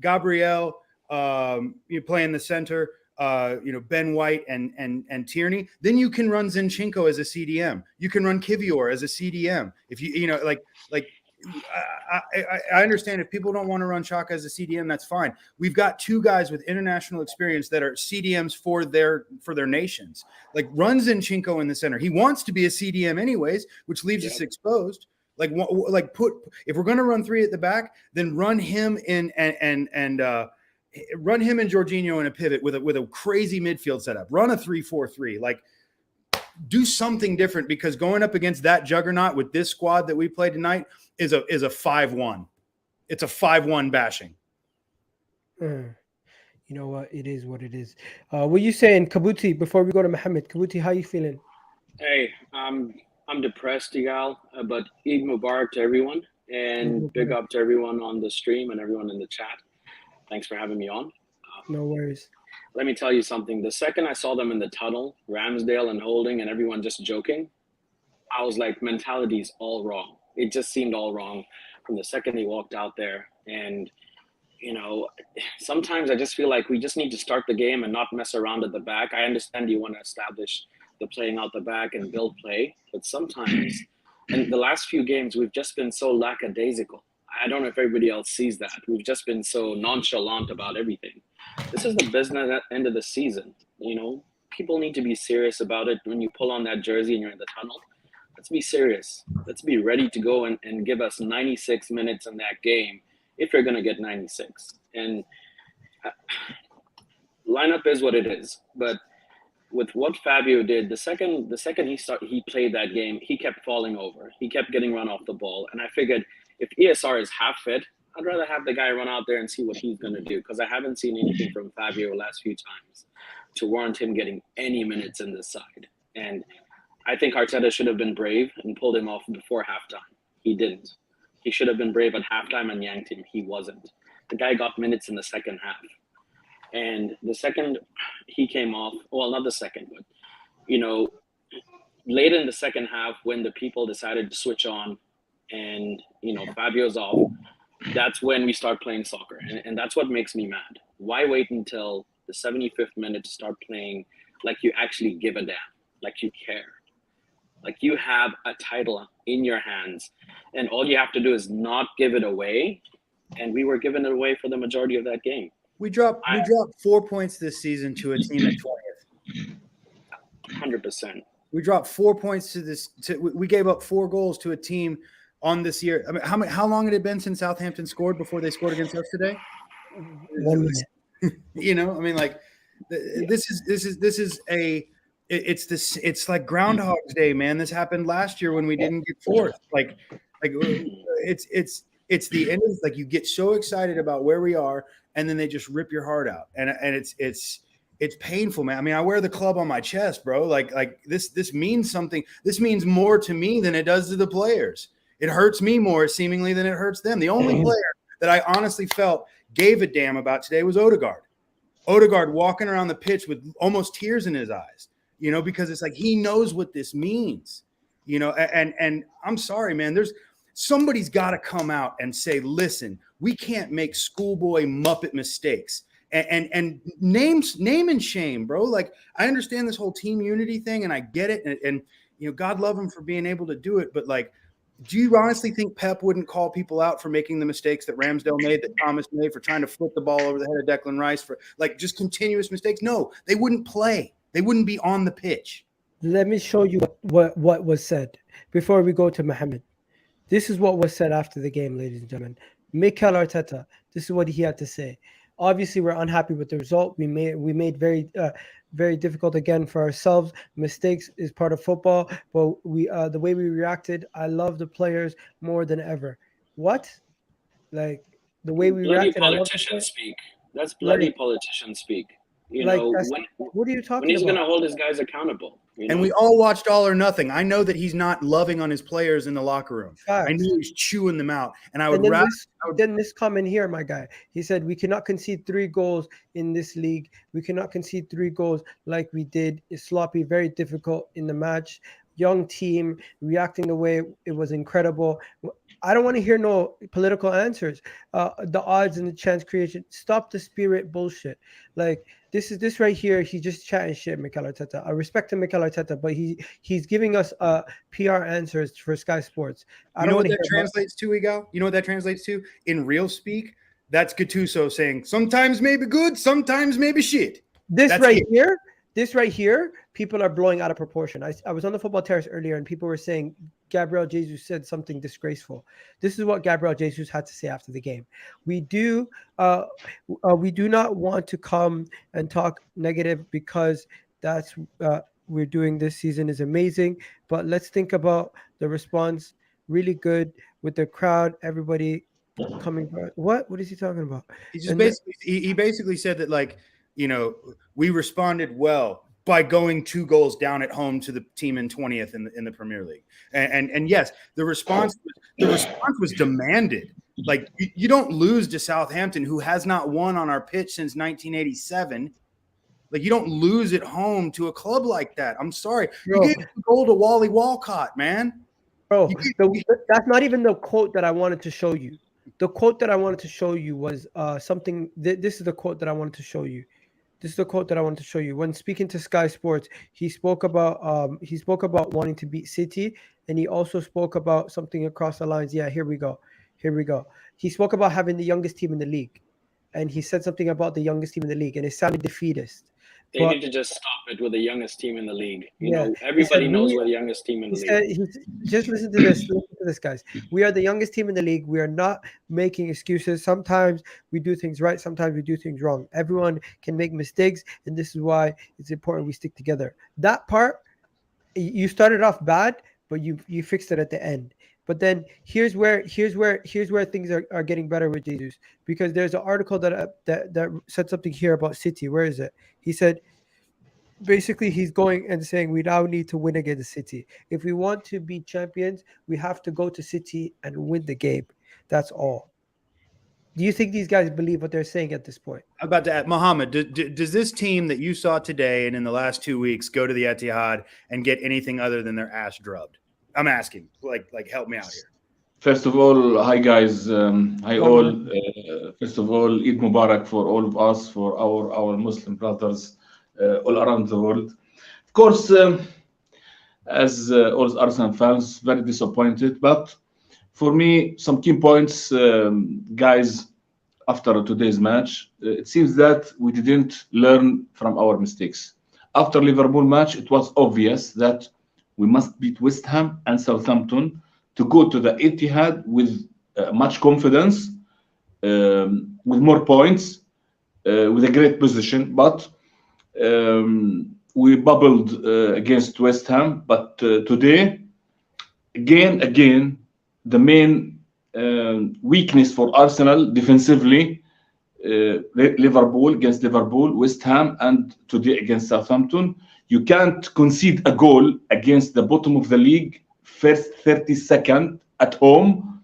Speaker 3: Gabriel, you play in the center, Ben White and Tierney, then you can run Zinchenko as a CDM. You can run Kivior as a CDM. If I understand if people don't want to run Xhaka as a CDM, that's fine. We've got 2 guys with international experience that are CDMs for their nations. Like, run Zinchenko in the center. He wants to be a CDM anyways, which leaves us exposed. If we're going to run 3 at the back, then run him and Jorginho in a pivot with a crazy midfield setup. Run a 3-4-3. Like, do something different, because going up against that juggernaut with this squad that we played tonight is a 5-1. It's a 5-1 bashing.
Speaker 1: You know what? It is what it is. What you saying, Kabuti? Before we go to Mohammed, Kabuti, how you feeling?
Speaker 4: Hey, I'm depressed, Igal, but Eid Mubarak to everyone, and big up to everyone on the stream and everyone in the chat. Thanks for having me on.
Speaker 1: No worries.
Speaker 4: Let me tell you something. The second I saw them in the tunnel, Ramsdale and Holding and everyone just joking, I was like, mentality's all wrong. It just seemed all wrong from the second he walked out there. And, you know, sometimes I just feel like we just need to start the game and not mess around at the back. I understand you want to establish the playing out the back and build play, but sometimes in the last few games, we've just been so lackadaisical. I don't know if everybody else sees that. We've just been so nonchalant about everything. This is the business at the end of the season. You know, people need to be serious about it. When you pull on that jersey and you're in the tunnel, let's be serious. Let's be ready to go and give us 96 minutes in that game if you're going to get 96. And lineup is what it is. But with what Fabio did, the second he played that game, he kept falling over. He kept getting run off the ball. And I figured if ESR is half fit, I'd rather have the guy run out there and see what he's going to do, because I haven't seen anything from Fabio the last few times to warrant him getting any minutes in this side. And I think Arteta should have been brave and pulled him off before halftime. He didn't. He should have been brave at halftime and yanked him. He wasn't. The guy got minutes in the second half. And the second he came off, well, not the second, but, you know, late in the second half when the people decided to switch on and, you know, Fabio's off, that's when we start playing soccer. And that's what makes me mad. Why wait until the 75th minute to start playing like you actually give a damn, like you care? Like you have a title in your hands and all you have to do is not give it away. And we were giving it away for the majority of that game.
Speaker 3: We dropped 4 points this season to a team at 20th.
Speaker 4: 100%.
Speaker 3: We dropped 4 points to this. We gave up 4 goals to a team on this year. I mean, how long had it been since Southampton scored before they scored against us today?
Speaker 1: 1 minute.
Speaker 3: You know, I mean, like this is it's like Groundhog's Day, man. This happened last year when we didn't get fourth. Like it's the end of, like, you get so excited about where we are and then they just rip your heart out. And it's painful, man. I mean, I wear the club on my chest, bro. Like this means something. This means more to me than it does to the players. It hurts me more seemingly than it hurts them. The only player that I honestly felt gave a damn about today was Odegaard. Odegaard walking around the pitch with almost tears in his eyes, you know, because it's like he knows what this means, you know. And I'm sorry, man. Somebody's got to come out and say, listen, we can't make schoolboy Muppet mistakes and name and shame, bro. Like, I understand this whole team unity thing and I get it. And you know, God love him for being able to do it. But like, do you honestly think Pep wouldn't call people out for making the mistakes that Ramsdale made, that Thomas made, for trying to flip the ball over the head of Declan Rice, for like just continuous mistakes? No, they wouldn't play. They wouldn't be on the pitch.
Speaker 1: Let me show you what was said before we go to Mohammed. This is what was said after the game, ladies and gentlemen. Mikel Arteta, this is what he had to say. Obviously, we're unhappy with the result. We made very difficult again for ourselves. Mistakes is part of football, but the way we reacted, I love the players more than ever. What? Like the way we
Speaker 4: Bloody
Speaker 1: reacted.
Speaker 4: politician speak. That's bloody politician speak. You know,
Speaker 1: what are you talking
Speaker 4: when he's
Speaker 1: about?
Speaker 4: going to hold his guys accountable. You know?
Speaker 3: And we all watched All or Nothing. I know that he's not loving on his players in the locker room.
Speaker 1: Facts.
Speaker 3: I knew he's chewing them out. And I would
Speaker 1: then
Speaker 3: rather.
Speaker 1: This comment here, my guy. He said, we cannot concede 3 goals in this league. We cannot concede 3 goals like we did. It's sloppy, very difficult in the match. Young team reacting the way it was incredible. I don't want to hear no political answers. The odds and the chance creation. Stop the spirit bullshit. Like this right here. He's just chatting shit, Mikel Arteta. I respect him, Mikel Arteta, but he's giving us PR answers for Sky Sports.
Speaker 3: You know what that translates to, Igal? You know what that translates to? In real speak, that's Gattuso saying, sometimes maybe good, sometimes maybe shit.
Speaker 1: This right here, people are blowing out of proportion. I was on the football terrace earlier and people were saying Gabriel Jesus said something disgraceful. This is what Gabriel Jesus had to say after the game. We do not want to come and talk negative because that's we're doing this season is amazing. But let's think about the response. Really good with the crowd. Everybody coming back. What is he talking about?
Speaker 3: He just
Speaker 1: And the-
Speaker 3: basically he basically said that, like, we responded well by going 2 goals down at home to the team in 20th in the Premier League. And yes, the response was demanded. Like, you don't lose to Southampton, who has not won on our pitch since 1987. Like, you don't lose at home to a club like that. I'm sorry.
Speaker 1: Bro.
Speaker 3: You gave a goal to Wally Walcott, man.
Speaker 1: Bro, that's not even the quote that I wanted to show you. The quote that I wanted to show you was something. This is the quote that I wanted to show you. This is the quote that I wanted to show you. When speaking to Sky Sports, he spoke about wanting to beat City, and he also spoke about something across the lines. Yeah, here we go. He spoke about having the youngest team in the league, and he said something about the youngest team in the league, and it sounded defeatist.
Speaker 4: They need to just stop it with the youngest team in the league.
Speaker 1: Yeah,
Speaker 4: Everybody knows we're the youngest team in the league.
Speaker 1: Just listen to this. Listen to this, guys. We are the youngest team in the league. We are not making excuses. Sometimes we do things right. Sometimes we do things wrong. Everyone can make mistakes, and this is why it's important we stick together. That part, you started off bad, but you fixed it at the end. But then here's where things are getting better with Jesus, because there's an article that said something here about City. Where is it? He said, basically, he's going and saying we now need to win against City. If we want to be champions, we have to go to City and win the game. That's all. Do you think these guys believe what they're saying at this point?
Speaker 3: I'm about to add, Mohammed, does this team that you saw today and in the last 2 weeks go to the Etihad and get anything other than their ass drubbed? I'm asking, like help me out here.
Speaker 5: First of all, hi guys, hi all. First of all, Eid Mubarak for all of us, for our Muslim brothers all around the world. Of course, as all Arsenal fans, very disappointed. But for me, some key points, guys, after today's match, it seems that we didn't learn from our mistakes. After Liverpool match, it was obvious that we must beat West Ham and Southampton to go to the Etihad with much confidence, with more points, with a great position. But we bubbled against West Ham. But today, again, the main weakness for Arsenal defensively, Liverpool against Liverpool, West Ham, and today against Southampton. You can't concede a goal against the bottom of the league first 30 seconds at home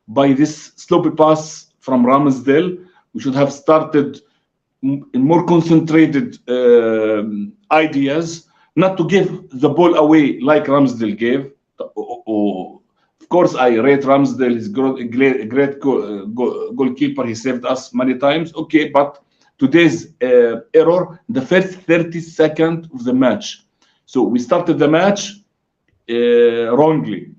Speaker 5: by this sloppy pass from Ramsdale. We should have started in more concentrated ideas, not to give the ball away like Ramsdale gave. Of course, I rate Ramsdale. He's a great goalkeeper. He saved us many times. Okay, but today's error, the first 30 seconds of the match. So we started the match wrongly.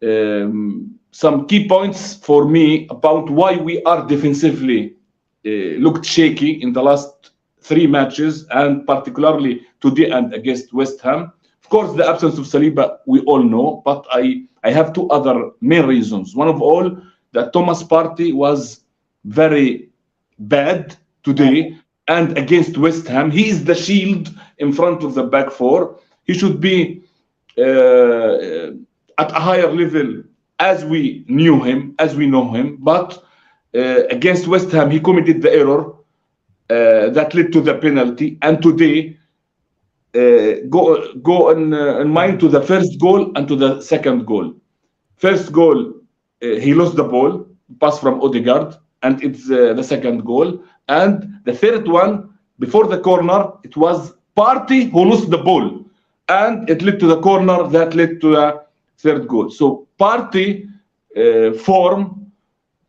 Speaker 5: Some key points for me about why we are defensively looked shaky in the last 3 matches, and particularly today and against West Ham. Of course, the absence of Saliba, we all know, but I have 2 other main reasons. One of all, that Thomas Partey was very bad today, and against West Ham, he is the shield in front of the back 4. He should be at a higher level as we know him. But against West Ham, he committed the error that led to the penalty. And today, go in mind to the first goal and to the second goal. First goal, he lost the ball, pass from Odegaard, and it's the second goal. And the third one, before the corner, it was Partey who lost the ball, and it led to the corner that led to the third goal. So Partey form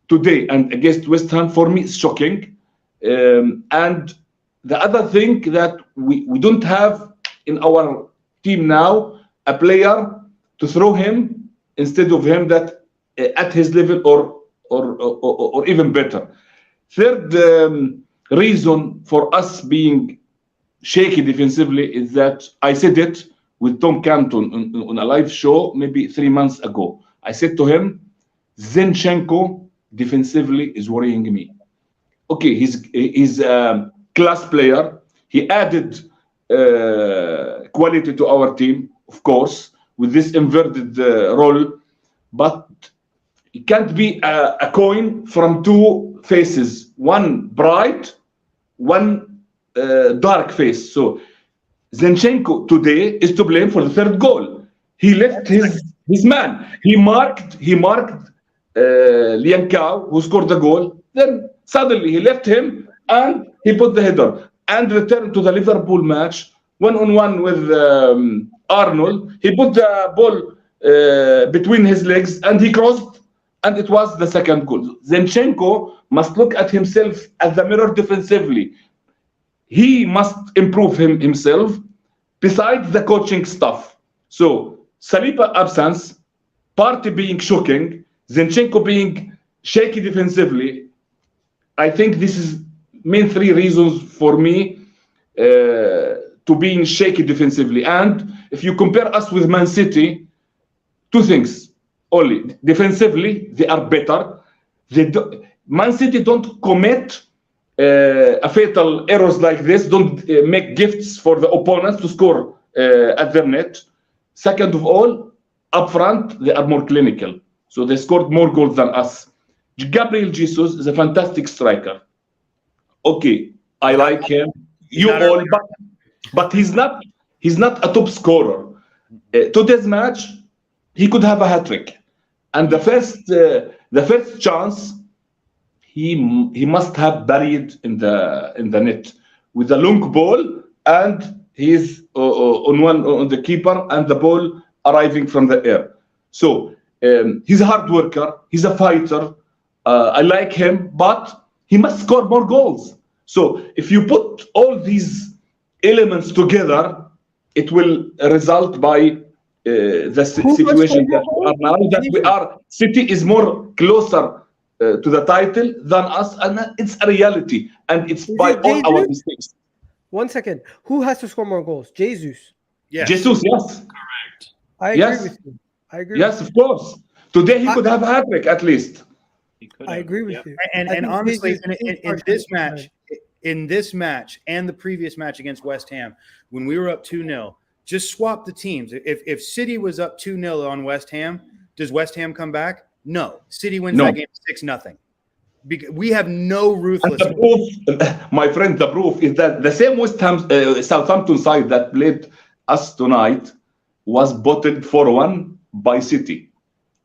Speaker 5: today and against West Ham for me is shocking. And the other thing that we don't have in our team now a player to throw him instead of him that at his level or even better. Third reason for us being shaky defensively is that I said it with Tom Canton on a live show maybe 3 months ago. I said to him, Zinchenko defensively is worrying me. Okay, he's a class player. He added quality to our team, of course, with this inverted role. But it can't be a coin from two faces, one bright, one dark face. So Zinchenko today is to blame for the third goal. He left his man. He marked Liankau, who scored the goal. Then suddenly he left him and he put the header and returned to the Liverpool match one-on-one with Arnold. He put the ball between his legs and he crossed, and it was the second goal. Zinchenko must look at himself as the mirror defensively. He must improve himself besides the coaching stuff. So Saliba absence, Partey being shocking, Zinchenko being shaky defensively. I think this is main three reasons for me to being shaky defensively. And if you compare us with Man City, two things only. Defensively, they are better. Man City don't commit a fatal errors like this, don't make gifts for the opponents to score at their net. Second of all, up front, they are more clinical. So they scored more goals than us. Gabriel Jesus is a fantastic striker. Okay, I like him. But he's not a top scorer. Today's match, he could have a hat-trick. And the first chance, he must have buried in the net with a long ball, and he's on the keeper, and the ball arriving from the air. So he's a hard worker, he's a fighter. I like him, but he must score more goals. So if you put all these elements together, it will result by the situation that we are now. That we are, City is more closer to the title than us, and it's a reality, and it's by all our mistakes.
Speaker 1: 1 second. Who has to score more goals? Jesus.
Speaker 3: Yes.
Speaker 5: Jesus, yes.
Speaker 4: Correct.
Speaker 1: I agree with you. I agree.
Speaker 5: Yes, of course. Today he could have a hat-trick at least.
Speaker 1: I agree with you.
Speaker 3: And honestly, in this match and the previous match against West Ham, when we were up 2-0, just swap the teams. If City was up 2-0 on West Ham, does West Ham come back? No. City wins that game 6-0. We have no ruthlessness.
Speaker 5: My friend, the proof is that the same West Ham, Southampton side that played us tonight was bottled 4-1 by City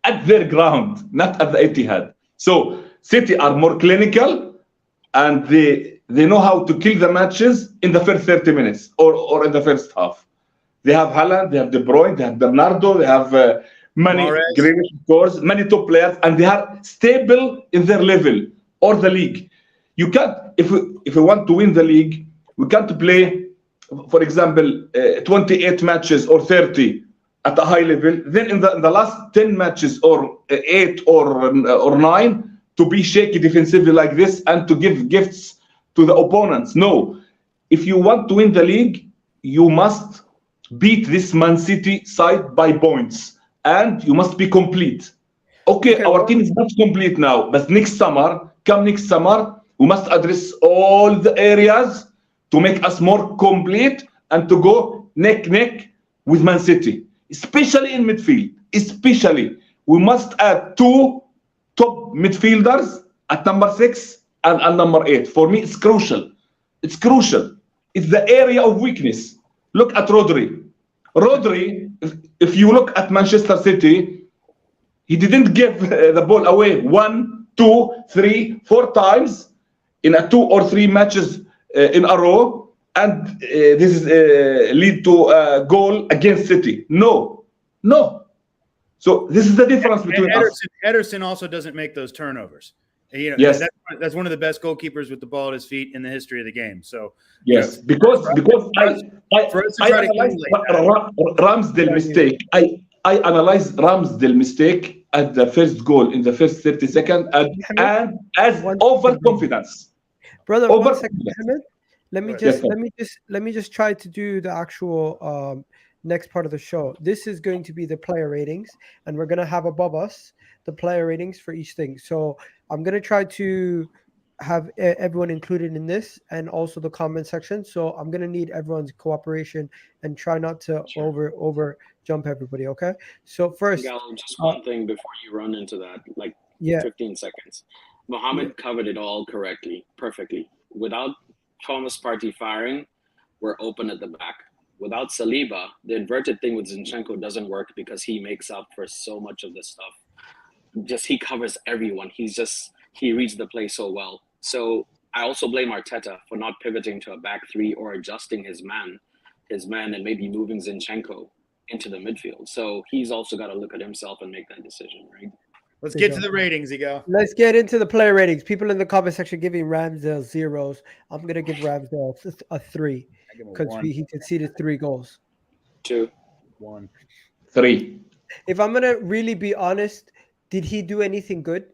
Speaker 5: at their ground, not at the Etihad. So City are more clinical, and they know how to kill the matches in the first 30 minutes or in the first half. They have Haaland, they have De Bruyne, they have Bernardo, they have many great scores, many top players, and they are stable in their level or the league. You can't, if we want to win the league, we can't play, for example, 28 matches or 30 at a high level. Then in the last 10 matches or 8 or 9 to be shaky defensively like this and to give gifts to the opponents. No, if you want to win the league, you must beat this Man City side by points, and you must be complete. Okay, our team is not complete now, but next summer, we must address all the areas to make us more complete and to go neck with Man City, especially in midfield. Especially, we must add 2 top midfielders at number 6 and number 8. For me, it's crucial. It's crucial. It's the area of weakness. Look at Rodri. If you look at Manchester City, he didn't give the ball away 1, 2, 3, 4 times in a 2 or 3 matches in a row, and this is lead to a goal against City. No. So this is the difference between us.
Speaker 3: Ederson also doesn't make those turnovers. You know,
Speaker 5: yes,
Speaker 3: that's one of the best goalkeepers with the ball at his feet in the history of the game. So
Speaker 5: yes, because I analyze Ramsdale mistake. I analyze Ramsdale mistake at the first goal in the first 30 seconds and as overconfidence.
Speaker 1: Brother, 1 second. Let me just try to do the actual next part of the show. This is going to be the player ratings, and we're going to have above us the player ratings for each thing. So I'm going to try to have everyone included in this and also the comment section. So I'm gonna need everyone's cooperation and try not to
Speaker 4: Sure.
Speaker 1: over jump everybody. Okay. So first,
Speaker 4: Gal, just one thing before you run into that, like
Speaker 1: yeah,
Speaker 4: 15 seconds. Mohammed covered it all correctly, perfectly. Without Thomas Partey firing, we're open at the back. Without Saliba, the inverted thing with Zinchenko doesn't work because he makes up for so much of this stuff. Just he covers everyone. He reads the play so well. So I also blame Arteta for not pivoting to a back three or adjusting his man, and maybe moving Zinchenko into the midfield. So he's also got to look at himself and make that decision, right?
Speaker 3: Let's get to the ratings, Ego.
Speaker 1: let's get into the player ratings. People in the comment section giving Ramsdale zeros. I'm gonna give Ramsdale a 3
Speaker 3: I give him a
Speaker 1: because
Speaker 3: 1.
Speaker 1: he conceded 3 goals.
Speaker 4: 2.
Speaker 3: 1.
Speaker 5: 3.
Speaker 1: If I'm gonna really be honest, did he do anything good?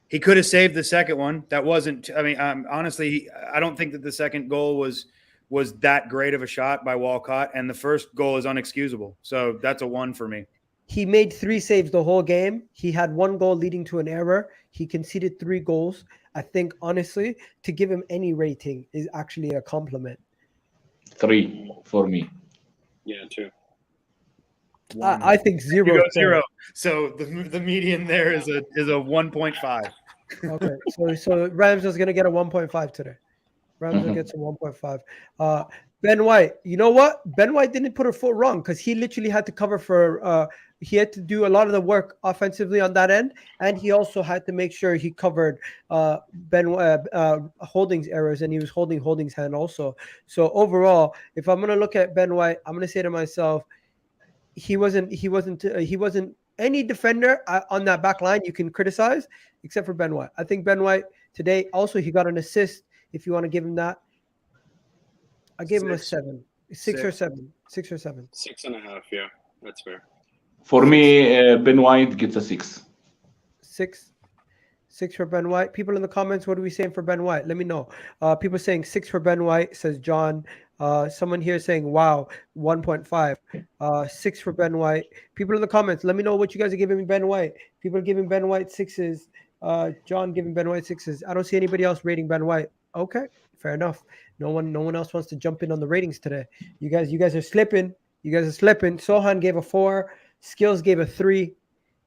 Speaker 3: He could have saved the second one. That wasn't. I mean, honestly, I don't think that the second goal was that great of a shot by Walcott, and the first goal is unexcusable. So that's a 1 for me.
Speaker 1: He made 3 saves the whole game. He had 1 goal leading to an error. He conceded 3 goals. I think, honestly, to give him any rating is actually a compliment.
Speaker 5: 3 for me.
Speaker 4: Yeah, 2.
Speaker 1: I think 0.
Speaker 3: You go 0. So the median there is a 1.5.
Speaker 1: Okay, so Ramsdale's gonna get a 1.5 today. Ramsdale gets a 1.5. Ben White, you know what? Ben White didn't put a foot wrong because he literally had to cover for. He had to do a lot of the work offensively on that end, and he also had to make sure he covered Holding's errors, and he was holding Holding's hand also. So overall, if I'm gonna look at Ben White, I'm gonna say to myself, he wasn't any defender on that back line you can criticize except for Ben White. I think Ben White today also he got an assist. If you want to give him that, I gave him a 7, 6 or 7, 6 or 7,
Speaker 4: 6.5. Yeah, that's fair.
Speaker 5: For me, Ben White gets a 6.
Speaker 1: 6 for Ben White. People in the comments, what are we saying for Ben White? Let me know. People saying 6 for Ben White, says John. Someone here saying, wow, 1.5. 6 for Ben White. People in the comments, let me know what you guys are giving Ben White. People are giving Ben White 6s. John giving Ben White 6s. I don't see anybody else rating Ben White. Okay, fair enough. No one else wants to jump in on the ratings today. You guys are slipping. Sohan gave a 4. Skills gave a 3.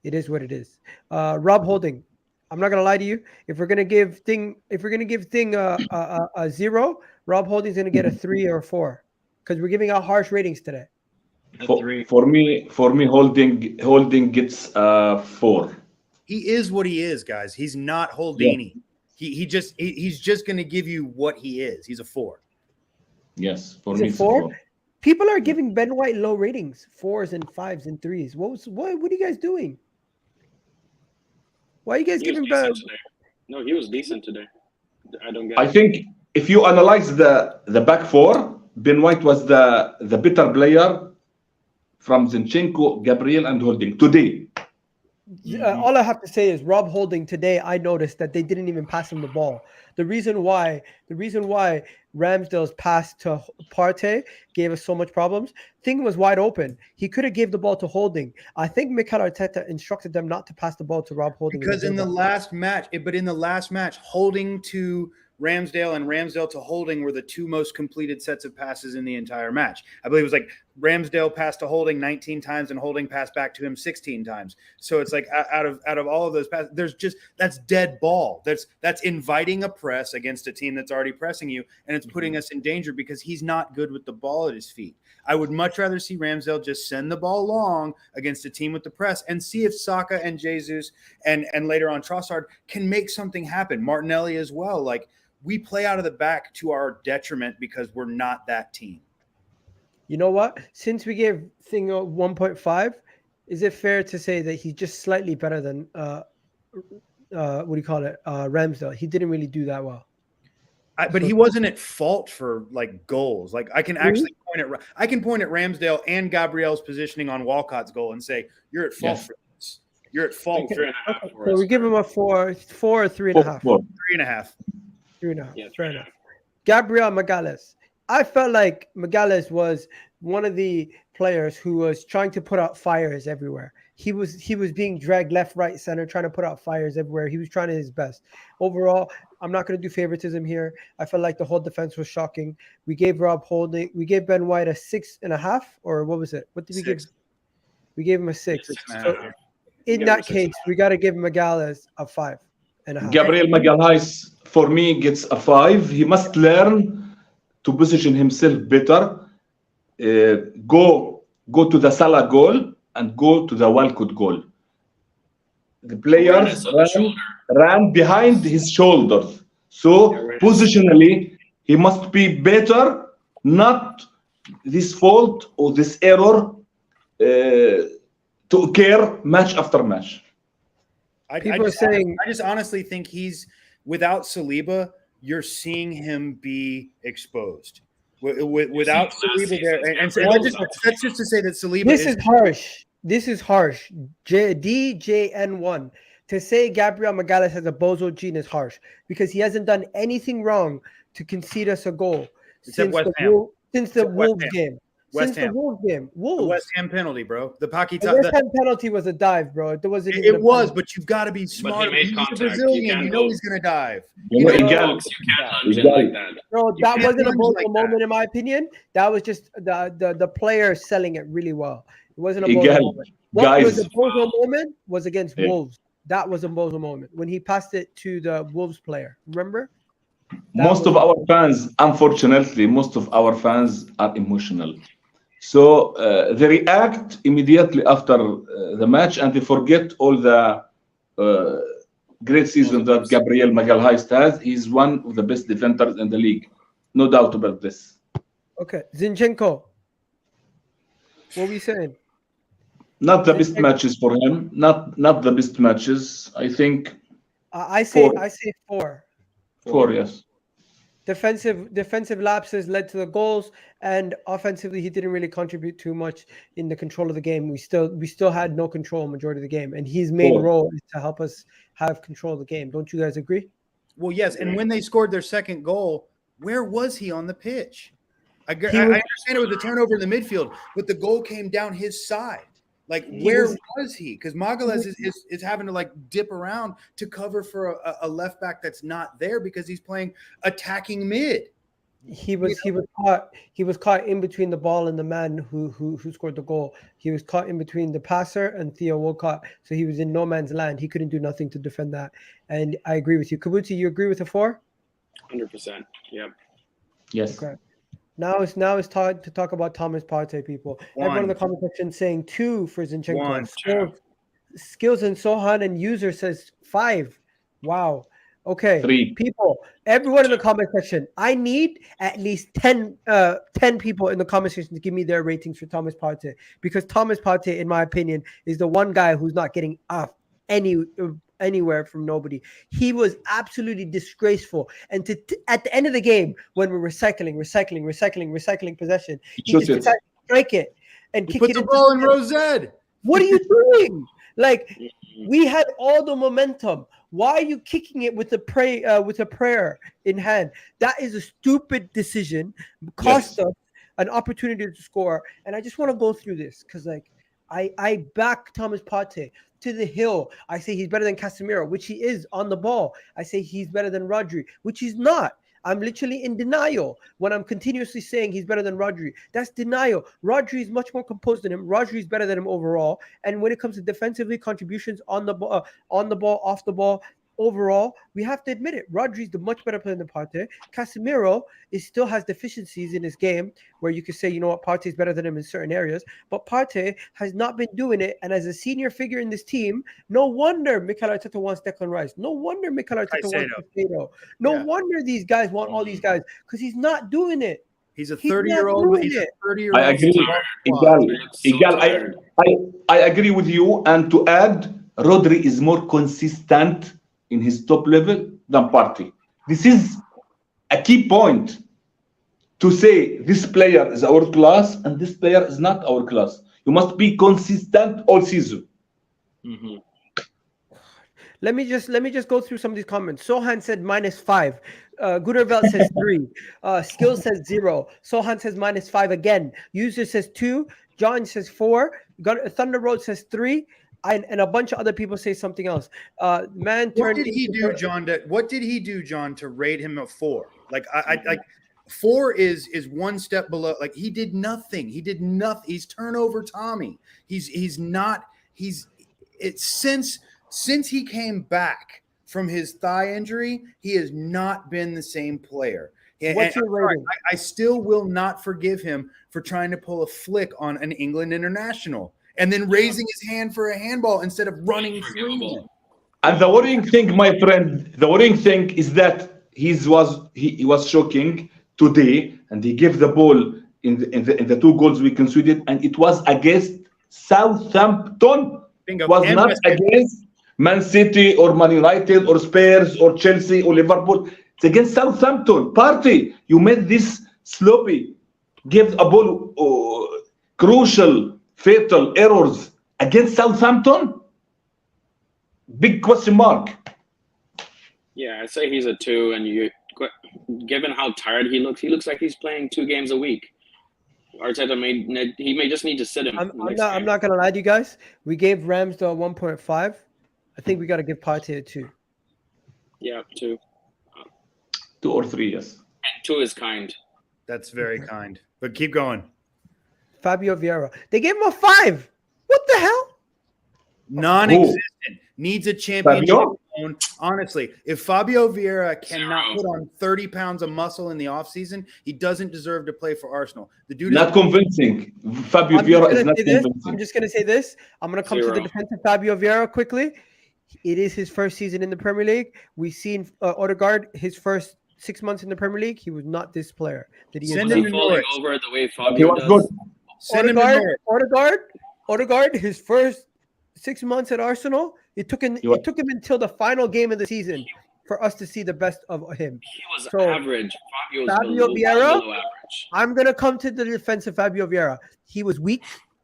Speaker 1: It is what it is. Rob Holding, I'm not gonna lie to you. If we're gonna give Thing a 0, Rob Holding's gonna get a 3 or a 4 because we're giving out harsh ratings today.
Speaker 5: For me, Holding gets 4.
Speaker 3: He is what he is, guys. He's not Holdini. Yeah. He's just going to give you what he is. He's a 4.
Speaker 5: Yes, for
Speaker 1: He's
Speaker 5: me,
Speaker 1: a 4. People are giving Ben White low ratings, 4s and 5s and 3s. What are you guys doing? Why are you guys giving Ben?
Speaker 4: No, he was decent today. I don't get.
Speaker 5: I think if you analyze the back 4, Ben White was the better player from Zinchenko, Gabriel, and Holding today.
Speaker 1: All I have to say is Rob Holding today, I noticed that they didn't even pass him the ball. The reason why Ramsdale's pass to Partey gave us so much problems, Thing was wide open. He could have gave the ball to Holding. I think Mikel Arteta instructed them not to pass the ball to Rob Holding.
Speaker 3: Because in the last match, Holding to Ramsdale and Ramsdale to Holding were the 2 most completed sets of passes in the entire match. I believe it was like Ramsdale passed to Holding 19 times and Holding passed back to him 16 times. So it's like out of all of those passes, that's dead ball. That's inviting a press against a team that's already pressing you, and it's putting us in danger because he's not good with the ball at his feet. I would much rather see Ramsdale just send the ball long against a team with the press and see if Saka and Jesus and later on Trossard can make something happen. Martinelli as well. Like, we play out of the back to our detriment because we're not that team.
Speaker 1: You know what? Since we gave Thing a 1.5, is it fair to say that he's just slightly better than Ramsdale? He didn't really do that well.
Speaker 3: But he wasn't at fault for like goals. Like I can actually point at Ramsdale and Gabriel's positioning on Walcott's goal and say, you're at fault for this. You're at fault.
Speaker 1: Okay. So we give him a 4 or 3.5.
Speaker 3: 3.5.
Speaker 1: 3.5.
Speaker 4: Yeah,
Speaker 1: fair enough. Gabriel Magalhaes. I felt like Magalhaes was one of the players who was trying to put out fires everywhere. he was being dragged left, right, center, trying to put out fires everywhere. He was trying his best. Overall, I'm not going to do favoritism here. I felt like the whole defense was shocking. We gave Rob Holding, we gave Ben White a 6.5, or what was it? What did we give? We gave him a 6.
Speaker 3: 6.5.
Speaker 1: So in that case, we got to give Magalhaes a 5.5.
Speaker 5: Gabriel Magalhaes, for me, gets a 5. He must learn to position himself better. Go to the Salah goal and go to the Walcott goal. The players ran behind his shoulders. So positionally, he must be better, not this fault or this error to occur match after match.
Speaker 3: I just honestly think he's, without Saliba, you're seeing him be exposed. Without Saliba there, and so that's just to say that Saliba.
Speaker 1: This is harsh. This is harsh. DJN1. To say Gabriel Magalhaes has a bozo gene is harsh because he hasn't done anything wrong to concede us a goal since the Wolves game. Since the Wolves game.
Speaker 3: The West Ham penalty, bro. The
Speaker 1: West Ham penalty was a dive, bro. It wasn't.
Speaker 3: It was, but you've got to be smart. He's a Brazilian. You know he's gonna dive.
Speaker 4: You can't lunge in like that.
Speaker 1: Bro, that wasn't a bozo moment in my opinion. That was just the player selling it really well. It wasn't a bozo moment. What was a bozo moment was against Wolves. That was a bozo moment when he passed it to the Wolves player. Remember?
Speaker 5: Most of our fans, unfortunately, are emotional. So they react immediately after the match and they forget all the great season that Gabriel Magalhaes has. He's one of the best defenders in the league. No doubt about this.
Speaker 1: Okay. Zinchenko. What were you saying?
Speaker 5: Not the best matches for him. Not the best matches. I think.
Speaker 1: I say 4.
Speaker 5: 4, yes.
Speaker 1: Defensive lapses led to the goals, and offensively he didn't really contribute too much in the control of the game. We still had no control majority of the game, and his main role is to help us have control of the game. Don't you guys agree?
Speaker 3: Well, yes. And when they scored their second goal, where was he on the pitch? I understand it was a turnover in the midfield, but the goal came down his side. Like, where was he? Because Magalhaes is having to like dip around to cover for a left back that's not there because he's playing attacking mid.
Speaker 1: He was caught in between the ball and the man who scored the goal. He was caught in between the passer and Theo Walcott, so he was in no man's land. He couldn't do nothing to defend that. And I agree with you, Kabuti. You agree with the 4?
Speaker 4: 100%. Yep.
Speaker 5: Yes.
Speaker 1: Okay. Now it's time to talk about Thomas Partey, people. Everyone in the comment section saying 2 for Zinchenko. Skills and Sohan and user says 5. Wow. Okay.
Speaker 5: 3.
Speaker 1: People, everyone in the comment section, I need at least 10 people in the comment section to give me their ratings for Thomas Partey, because Thomas Partey, in my opinion, is the one guy who's not getting off anywhere from nobody. He was absolutely disgraceful. And at the end of the game, when we're recycling possession, he just decided to strike it and kick it.
Speaker 3: Put the ball in Rosette.
Speaker 1: What are you doing? Like, we had all the momentum. Why are you kicking it with a prayer in hand? That is a stupid decision. Cost us an opportunity to score. And I just want to go through this because, like, I back Thomas Partey to the hill. I say he's better than Casemiro, which he is on the ball. I say he's better than Rodri, which he's not. I'm literally in denial when I'm continuously saying he's better than Rodri. That's denial. Rodri is much more composed than him. Rodri is better than him overall. And when it comes to defensively contributions on the ball, off the ball, overall, we have to admit it. Rodri's the much better player than Partey. Casemiro still has deficiencies in his game where you could say, you know what, Partey is better than him in certain areas. But Partey has not been doing it. And as a senior figure in this team, no wonder Mikel Arteta wants Declan Rice. No wonder Mikel Arteta wants Caicedo. No wonder these guys want all these guys because he's not doing it.
Speaker 3: He's a 30-year-old.
Speaker 5: I agree. I agree with you. And to add, Rodri is more consistent in his top level than Partey. This is a key point to say this player is our class and this player is not our class. You must be consistent all season.
Speaker 4: Mm-hmm.
Speaker 1: Let me just go through some of these comments. Sohan said -5. Guderveld says 3. Skill says 0. Sohan says -5 again. User says 2. John says 4. Thunder Road says 3. and a bunch of other people say something else. Man
Speaker 3: What
Speaker 1: turned
Speaker 3: did he
Speaker 1: into
Speaker 3: do, John? What did he do, John, to rate him a 4? Like I like 4 is one step below. Like he did nothing. He did nothing. He's turnover Tommy. He's not. It's since he came back from his thigh injury, he has not been the same player.
Speaker 1: What's your rating?
Speaker 3: I still will not forgive him for trying to pull a flick on an England international and then raising his hand for a handball instead of running through him.
Speaker 5: And the worrying thing, my friend, is that he was shocking today, and he gave the ball in the 2 goals we conceded, and it was against Southampton.
Speaker 3: Bingo.
Speaker 5: It was
Speaker 3: And
Speaker 5: not
Speaker 3: West Ham.
Speaker 5: against Man City or Man United or Spurs or Chelsea or Liverpool. It's against Southampton. Party, you made this sloppy, give a ball crucial, fatal errors against Southampton. Big question mark.
Speaker 4: Yeah, I say he's a 2, and given how tired he looks like he's playing 2 games a week. Arteta may just need to sit him.
Speaker 1: I'm not gonna lie to you guys. We gave Ramsdale 1.5. I think we got to give Partey a 2.
Speaker 4: Yeah, 2.
Speaker 5: 2 or 3, yes.
Speaker 4: And 2 is kind.
Speaker 3: That's very kind. But keep going.
Speaker 1: Fabio Vieira. They gave him a 5. What the hell?
Speaker 3: Non-existent. Needs a championship.
Speaker 5: Fabio?
Speaker 3: Honestly, if Fabio Vieira cannot
Speaker 4: 0.
Speaker 3: put on 30 pounds of muscle in the offseason, he doesn't deserve to play for Arsenal. The dude
Speaker 5: Not
Speaker 3: is
Speaker 5: convincing. Fabio Vieira is not convincing.
Speaker 1: I'm just gonna say this. I'm gonna come to
Speaker 4: 0.
Speaker 1: the defense of Fabio Vieira quickly. It is his first season in the Premier League. We've seen Odegaard his first 6 months in the Premier League. He was not this player that he is
Speaker 3: Send
Speaker 1: now.
Speaker 3: him
Speaker 4: He
Speaker 3: to
Speaker 4: falling
Speaker 3: Norwich.
Speaker 4: over the way
Speaker 5: He
Speaker 4: Fabio
Speaker 5: was
Speaker 4: does.
Speaker 5: good.
Speaker 3: Send him to Norwich.
Speaker 1: Odegaard, his first 6 months at Arsenal. It took him until the final game of the season for us to see the best of him.
Speaker 4: He was
Speaker 1: So,
Speaker 4: average. Fabio
Speaker 1: Fabio
Speaker 4: was
Speaker 1: Vieira?
Speaker 4: below average.
Speaker 1: I'm gonna come to the defense of Fabio Vieira. He was weak.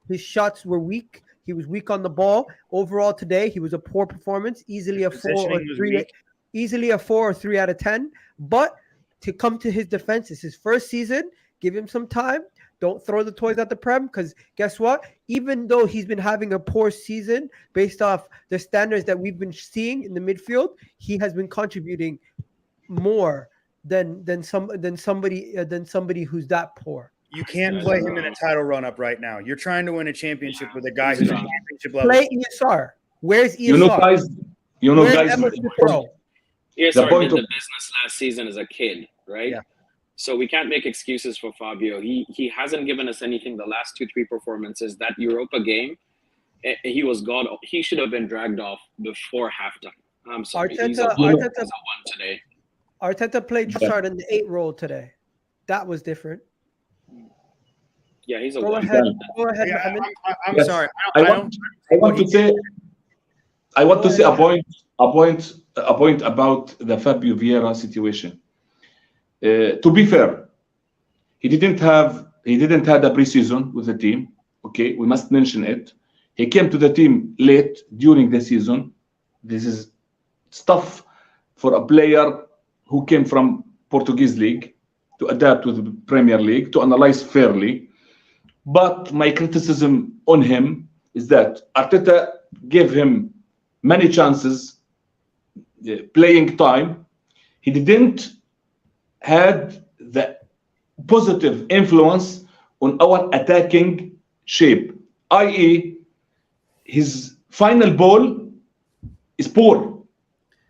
Speaker 1: His shots were weak. He was weak on the ball. Overall, today he was a poor performance. Easily a 4 or
Speaker 3: Positioning was
Speaker 1: 3.
Speaker 3: weak.
Speaker 1: Easily a 4 or 3 out of 10. But to come to his defense, it's his first season. Give him some time. Don't throw the toys at the Prem, because guess what? Even though he's been having a poor season based off the standards that we've been seeing in the midfield, he has been contributing more than somebody who's that poor.
Speaker 3: You can't play him in a title run-up right now. You're trying to win a championship with a guy who's at championship level.
Speaker 1: Play ESR. Where's ESR?
Speaker 5: You know, guys.
Speaker 1: Where's
Speaker 5: guys.
Speaker 1: Emma Smith-Rowe?
Speaker 4: ESR
Speaker 5: point
Speaker 4: did
Speaker 5: of-
Speaker 4: the business last season as a kid, right?
Speaker 3: Yeah.
Speaker 4: So we can't make excuses for Fabio. He hasn't given us anything the last 2-3 performances. That Europa game, he was god. He should have been dragged off before halftime. I'm sorry. He's a 1 today.
Speaker 1: Arteta played Trossard in the 8 role today. That was different.
Speaker 4: Yeah, he's a
Speaker 1: Go
Speaker 4: 1.
Speaker 1: ahead,
Speaker 3: Yeah,
Speaker 1: Mohammed.
Speaker 3: I'm
Speaker 5: Yes.
Speaker 3: sorry.
Speaker 5: I
Speaker 3: I
Speaker 5: want to say a point about the Fabio Vieira situation. To be fair, he didn't have a preseason with the team. Okay, we must mention it. He came to the team late during the season. This is stuff for a player who came from Portuguese league to adapt to the Premier League, to analyze fairly. But my criticism on him is that Arteta gave him many chances, playing time. He didn't had the positive influence on our attacking shape, i.e., his final ball is poor.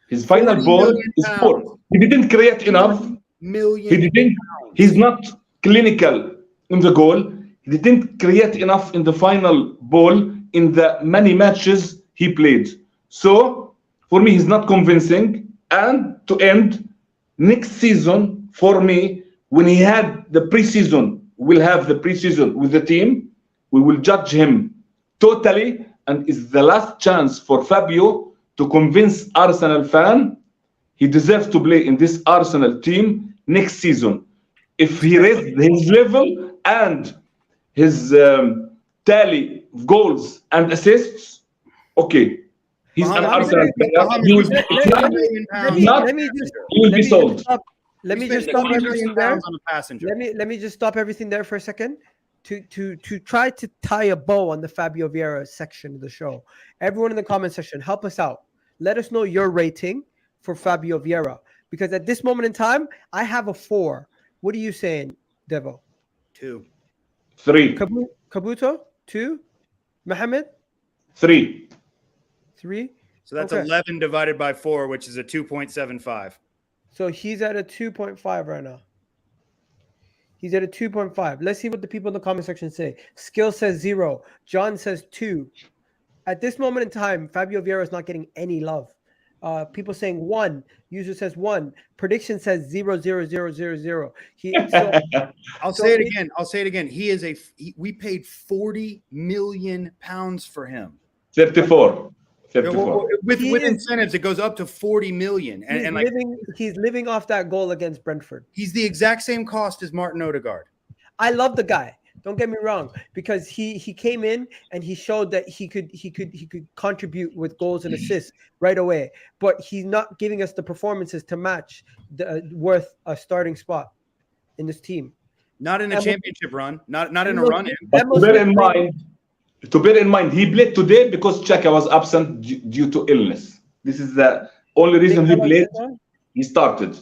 Speaker 5: His final
Speaker 3: 40
Speaker 5: ball
Speaker 3: million
Speaker 5: is
Speaker 3: pounds.
Speaker 5: poor. He didn't create enough.
Speaker 3: Million.
Speaker 5: He's not clinical in the goal. He didn't create enough in the final ball in the many matches he played. So, for me, he's not convincing. And to end, next season, for me, when he had the preseason, we'll have the preseason with the team. We will judge him totally. And it's the last chance for Fabio to convince Arsenal fan he deserves to play in this Arsenal team next season. If he raised his level and his tally of goals and assists, okay, he's an Arsenal player. He will be sold.
Speaker 1: Let me just stop everything there.
Speaker 3: On a passenger.
Speaker 1: Let me just stop everything there for a second. to try to tie a bow on the Fabio Vieira section of the show. Everyone in the comment section, help us out. Let us know your rating for Fabio Vieira, because at this moment in time, I have a 4. What are you saying, Devo?
Speaker 3: 2.
Speaker 5: 3.
Speaker 1: Kabuto 2. Mohammed
Speaker 5: 3.
Speaker 1: 3.
Speaker 3: So that's
Speaker 1: Okay.
Speaker 3: 11 divided by 4, which is a 2.75.
Speaker 1: So he's at a 2.5 right now. He's at a 2.5. Let's see what the people in the comment section say. Skill says 0. John says 2. At this moment in time, Fabio Vieira is not getting any love. People saying 1. User says 1. Prediction says 0, 0, 0, 0, 0.
Speaker 3: I'll say it again. We paid 40 million pounds for him.
Speaker 5: 34. 34.
Speaker 3: With incentives, it goes up to 40 million. And
Speaker 1: he's living off that goal against Brentford.
Speaker 3: He's the exact same cost as Martin Odegaard.
Speaker 1: I love the guy. Don't get me wrong, because he came in and he showed that he could contribute with goals and assists right away. But he's not giving us the performances to match worth a starting spot in this team.
Speaker 3: Not in a championship run. Not in a run in.
Speaker 5: But to bear in mind, he played today because Xhaka was absent due to illness. This is the only reason he played. He started.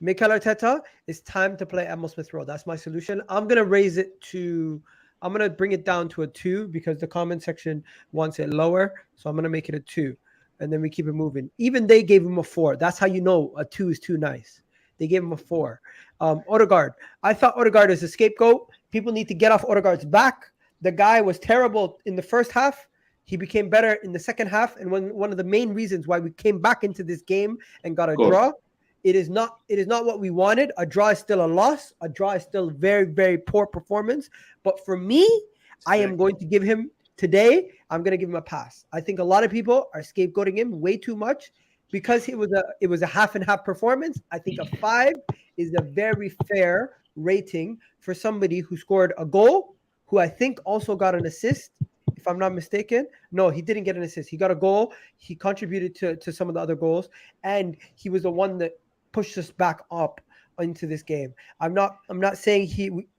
Speaker 1: Mikel Arteta, it's time to play Emil Smith Rowe. That's my solution. I'm going to bring it down to a 2 because the comment section wants it lower. So I'm going to make it a 2. And then we keep it moving. Even they gave him a 4. That's how you know a 2 is too nice. They gave him a 4. Odegaard. I thought Odegaard is a scapegoat. People need to get off Odegaard's back. The guy was terrible in the first half. He became better in the second half. And one of the main reasons why we came back into this game and got a draw, it is not what we wanted. A draw is still a loss. A draw is still very, very poor performance. But for me, I am going to give him today. I'm going to give him a pass. I think a lot of people are scapegoating him way too much because it was a half and half performance. I think a 5 is a very fair rating for somebody who scored a goal, who I think also got an assist, if I'm not mistaken. No, he didn't get an assist. He got a goal. He contributed to some of the other goals, and he was the one that pushed us back up into this game. I'm not saying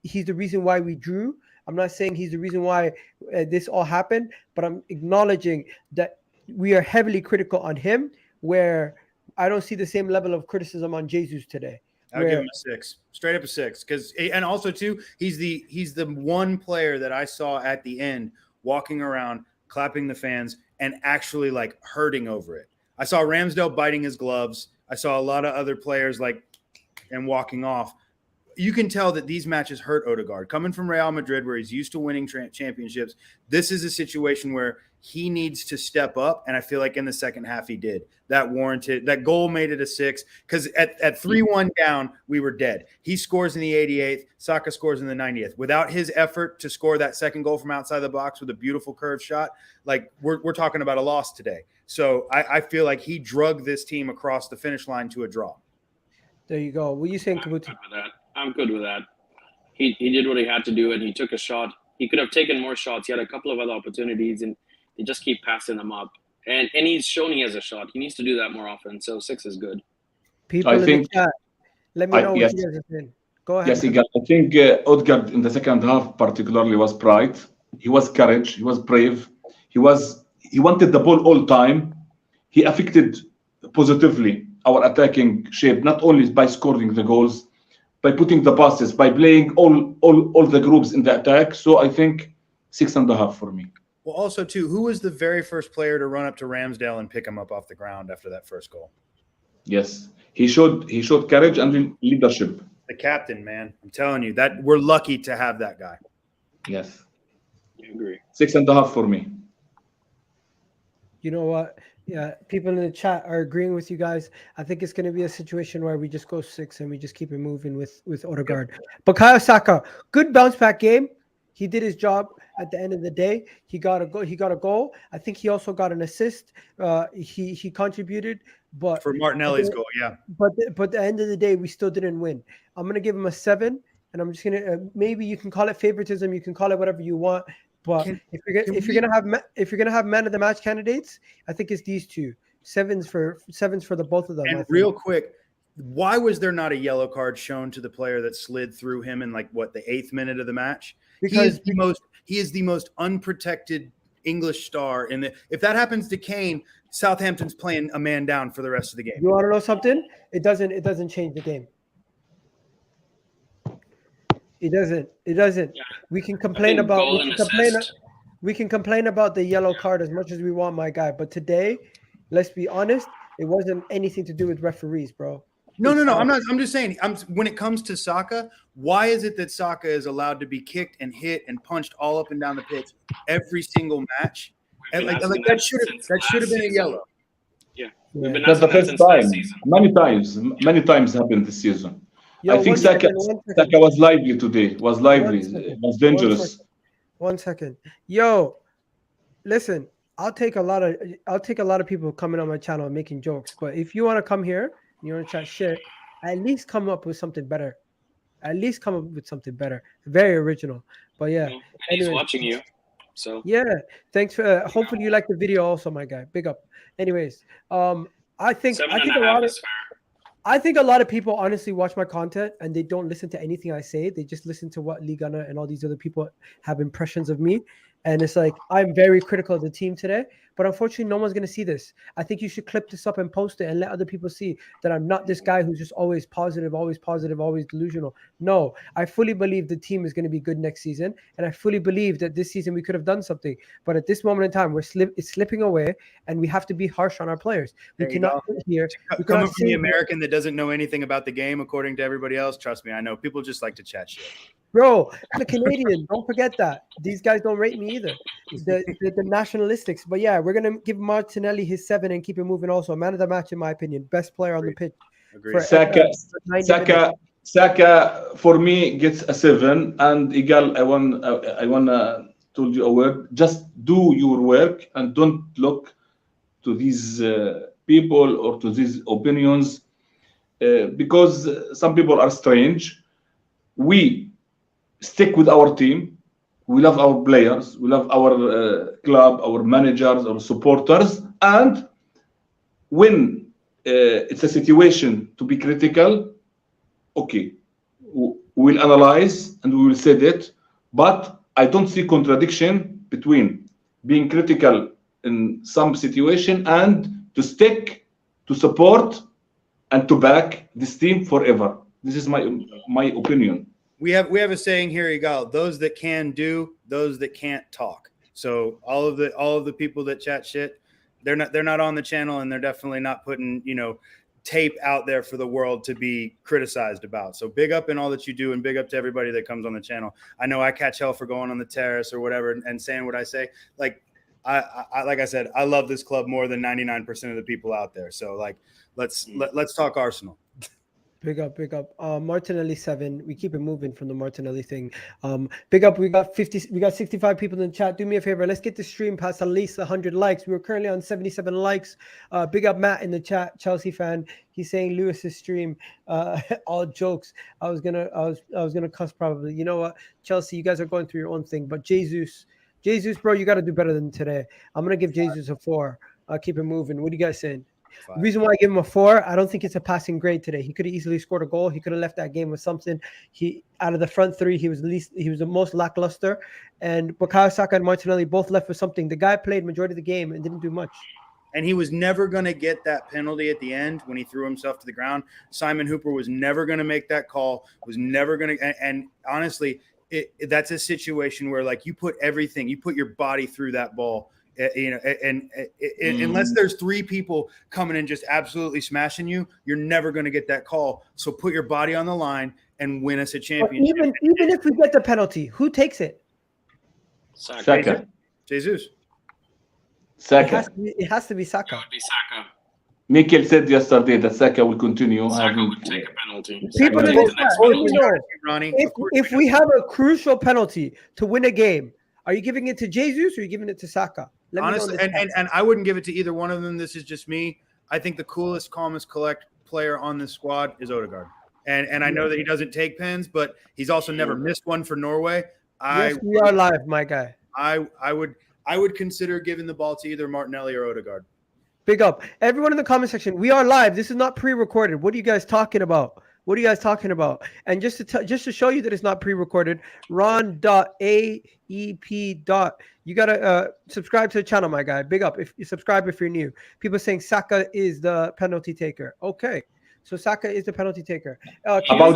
Speaker 1: he's the reason why we drew. I'm not saying he's the reason why this all happened, but I'm acknowledging that we are heavily critical on him, where I don't see the same level of criticism on Jesus today.
Speaker 3: I'll give him a 6, straight up a 6. And also too, he's the one player that I saw at the end walking around, clapping the fans, and actually like hurting over it. I saw Ramsdale biting his gloves. I saw a lot of other players and walking off. You can tell that these matches hurt Odegaard. Coming from Real Madrid, where he's used to winning championships, this is a situation where he needs to step up, and I feel like in the second half he did. That goal made it a 6, because at 3-1 down, we were dead. He scores in the 88th. Saka scores in the 90th. Without his effort to score that second goal from outside the box with a beautiful curved shot, we're talking about a loss today. So I feel like he drug this team across the finish line to a draw.
Speaker 1: There you go. What are you saying, Kabuto?
Speaker 4: I'm good with that. He did what he had to do, and he took a shot. He could have taken more shots. He had a couple of other opportunities, and they just keep passing them up. And he's shown he has a shot. He needs to do that more often. So 6 is good.
Speaker 1: People in the chat, let me know what you guys are saying. Go ahead.
Speaker 5: Yes, I think Odegaard in the second half particularly was bright. He was courage. He was brave. He wanted the ball all time. He affected positively our attacking shape, not only by scoring the goals, by putting the passes, by playing all the groups in the attack. So I think 6.5 for me.
Speaker 3: Well, also too, who was the very first player to run up to Ramsdale and pick him up off the ground after that first goal?
Speaker 5: Yes, he showed courage and leadership.
Speaker 3: The captain, man. I'm telling you that we're lucky to have that guy.
Speaker 5: Yes,
Speaker 4: I agree.
Speaker 5: 6.5 for me.
Speaker 1: You know what? Yeah, people in the chat are agreeing with you guys. I think it's going to be a situation where we just go 6 and we just keep it moving with Odegaard. But Bukayo Saka, good bounce back game. He did his job at the end of the day. He got a goal. I think he also got an assist. He contributed, but
Speaker 3: for Martinelli's goal, yeah.
Speaker 1: But at the end of the day, we still didn't win. I'm gonna give him a 7, and I'm just gonna maybe you can call it favoritism. You can call it whatever you want. But if you're gonna have man of the match candidates, I think it's these two. Sevens for the both of them.
Speaker 3: And real quick, Why was there not a yellow card shown to the player that slid through him in like what, the 8th minute of the match?
Speaker 1: Because
Speaker 3: he is the most unprotected English star in the. If that happens to Kane, Southampton's playing a man down for the rest of the game.
Speaker 1: you want to know something? It doesn't change the game. It doesn't.
Speaker 4: Yeah.
Speaker 1: We can complain about
Speaker 4: goal and assist.
Speaker 1: we can complain about the yellow card as much as we want, my guy. But today, let's be honest, it wasn't anything to do with referees, bro.
Speaker 3: No. I'm not. I'm just saying. When it comes to Saka, why is it that Saka is allowed to be kicked and hit and punched all up and down the pitch every single match? And like that should have been a yellow.
Speaker 4: Yeah,
Speaker 1: Yeah.
Speaker 4: We've been
Speaker 5: That's the
Speaker 4: asking that
Speaker 5: first
Speaker 4: since last
Speaker 5: time.
Speaker 4: season.
Speaker 5: Many times happened this season.
Speaker 1: Yo,
Speaker 5: I think
Speaker 1: one second.
Speaker 5: Saka was lively today. Was lively. It was dangerous.
Speaker 1: 1 second. Yo, listen, I'll take a lot of people coming on my channel and making jokes. But if you want to come here, you want to chat shit, at least come up with something better. Very original. But yeah.
Speaker 4: And he's
Speaker 1: anyways.
Speaker 4: watching you. So
Speaker 1: Yeah. Thanks for hopefully you like the video also, my guy. Big up. Anyways, I think
Speaker 4: 7.5 is fair.
Speaker 1: I think a lot of people honestly watch my content and they don't listen to anything I say. They just listen to what Lee Gunner and all these other people have impressions of me. And it's like, I'm very critical of the team today, but unfortunately, no one's going to see this. I think you should clip this up and post it and let other people see that I'm not this guy who's just always positive, always delusional. No, I fully believe the team is going to be good next season. And I fully believe that this season we could have done something. But at this moment in time, it's slipping away and we have to be harsh on our players. We cannot sit here.
Speaker 3: Coming from the American that doesn't know anything about the game, according to everybody else, trust me, I know people just like to chat shit.
Speaker 1: Bro, I'm a Canadian. Don't forget that. These guys don't rate me either. The nationalistics. But yeah, we're going to give Martinelli his 7 and keep it moving also. Man of the match, in my opinion. Best player on the pitch.
Speaker 3: Agreed.
Speaker 5: Saka for me gets a 7. And Igal, I wanna told you a word. Just do your work and don't look to these people or to these opinions because some people are strange. We stick with our team. We love our players. We love our club, our managers, our supporters. And when it's a situation to be critical, okay, we'll analyze and we will say that. But I don't see contradiction between being critical in some situation and to stick, to support, and to back this team forever. This is my opinion.
Speaker 3: We have a saying here, Igal, those that can do, those that can't talk. So all of the people that chat shit, they're not on the channel and they're definitely not putting, tape out there for the world to be criticized about. So big up in all that you do and big up to everybody that comes on the channel. I know I catch hell for going on the terrace or whatever and saying what I say. Like I said, I love this club more than 99% of the people out there. So like let's talk Arsenal.
Speaker 1: Big up. Martinelli 7. We keep it moving from the Martinelli thing. Big up. We got 65 people in the chat. Do me a favor. Let's get the stream past at least 100 likes. We were currently on 77 likes. Big up Matt in the chat, Chelsea fan. He's saying Lewis's stream. All jokes. I was gonna cuss probably. You know what, Chelsea, you guys are going through your own thing. But Jesus, bro, you got to do better than today. I'm gonna give Jesus a 4. Keep it moving. What are you guys saying?
Speaker 3: 5.
Speaker 1: The reason why I give him a 4, I don't think it's a passing grade today. He could have easily scored a goal. He could have left that game with something. He out of the front 3, he was the most lackluster. And Bukayo Saka and Martinelli both left with something. The guy played majority of the game and didn't do much.
Speaker 3: And he was never going to get that penalty at the end when he threw himself to the ground. Simon Hooper was never going to make that call. Was never going to. And honestly, that's a situation where like you put everything, you put your body through that ball. Unless there's 3 people coming and just absolutely smashing you, you're never going to get that call. So put your body on the line and win us a championship.
Speaker 1: Even if we get the penalty, who takes it?
Speaker 5: Saka.
Speaker 3: Jesus.
Speaker 5: Saka.
Speaker 1: It has to be Saka.
Speaker 4: It would be Saka.
Speaker 5: Mikel said yesterday that Saka will continue.
Speaker 4: Saka would take a penalty.
Speaker 1: People
Speaker 4: Saka
Speaker 1: in
Speaker 4: would
Speaker 1: the
Speaker 4: take the next
Speaker 1: chat,
Speaker 4: penalty.
Speaker 3: Ronnie,
Speaker 1: if we have a crucial penalty to win a game, are you giving it to Jesus or are you giving it to Saka?
Speaker 3: Honestly, and I wouldn't give it to either one of them. This is just me. I think the coolest, calmest, collect player on this squad is Odegaard. And I know that he doesn't take pens, but he's also never missed one for Norway.
Speaker 1: Yes, we are live, my guy.
Speaker 3: I would consider giving the ball to either Martinelli or Odegaard.
Speaker 1: Big up. Everyone in the comment section. We are live. This is not pre-recorded. What are you guys talking about? What are you guys talking about? And just to show you that it's not pre-recorded, Ron.aep. You gotta subscribe to the channel, my guy. Big up. If you subscribe if you're new. People saying Saka is the penalty taker. Okay. So Saka is the penalty taker.
Speaker 5: About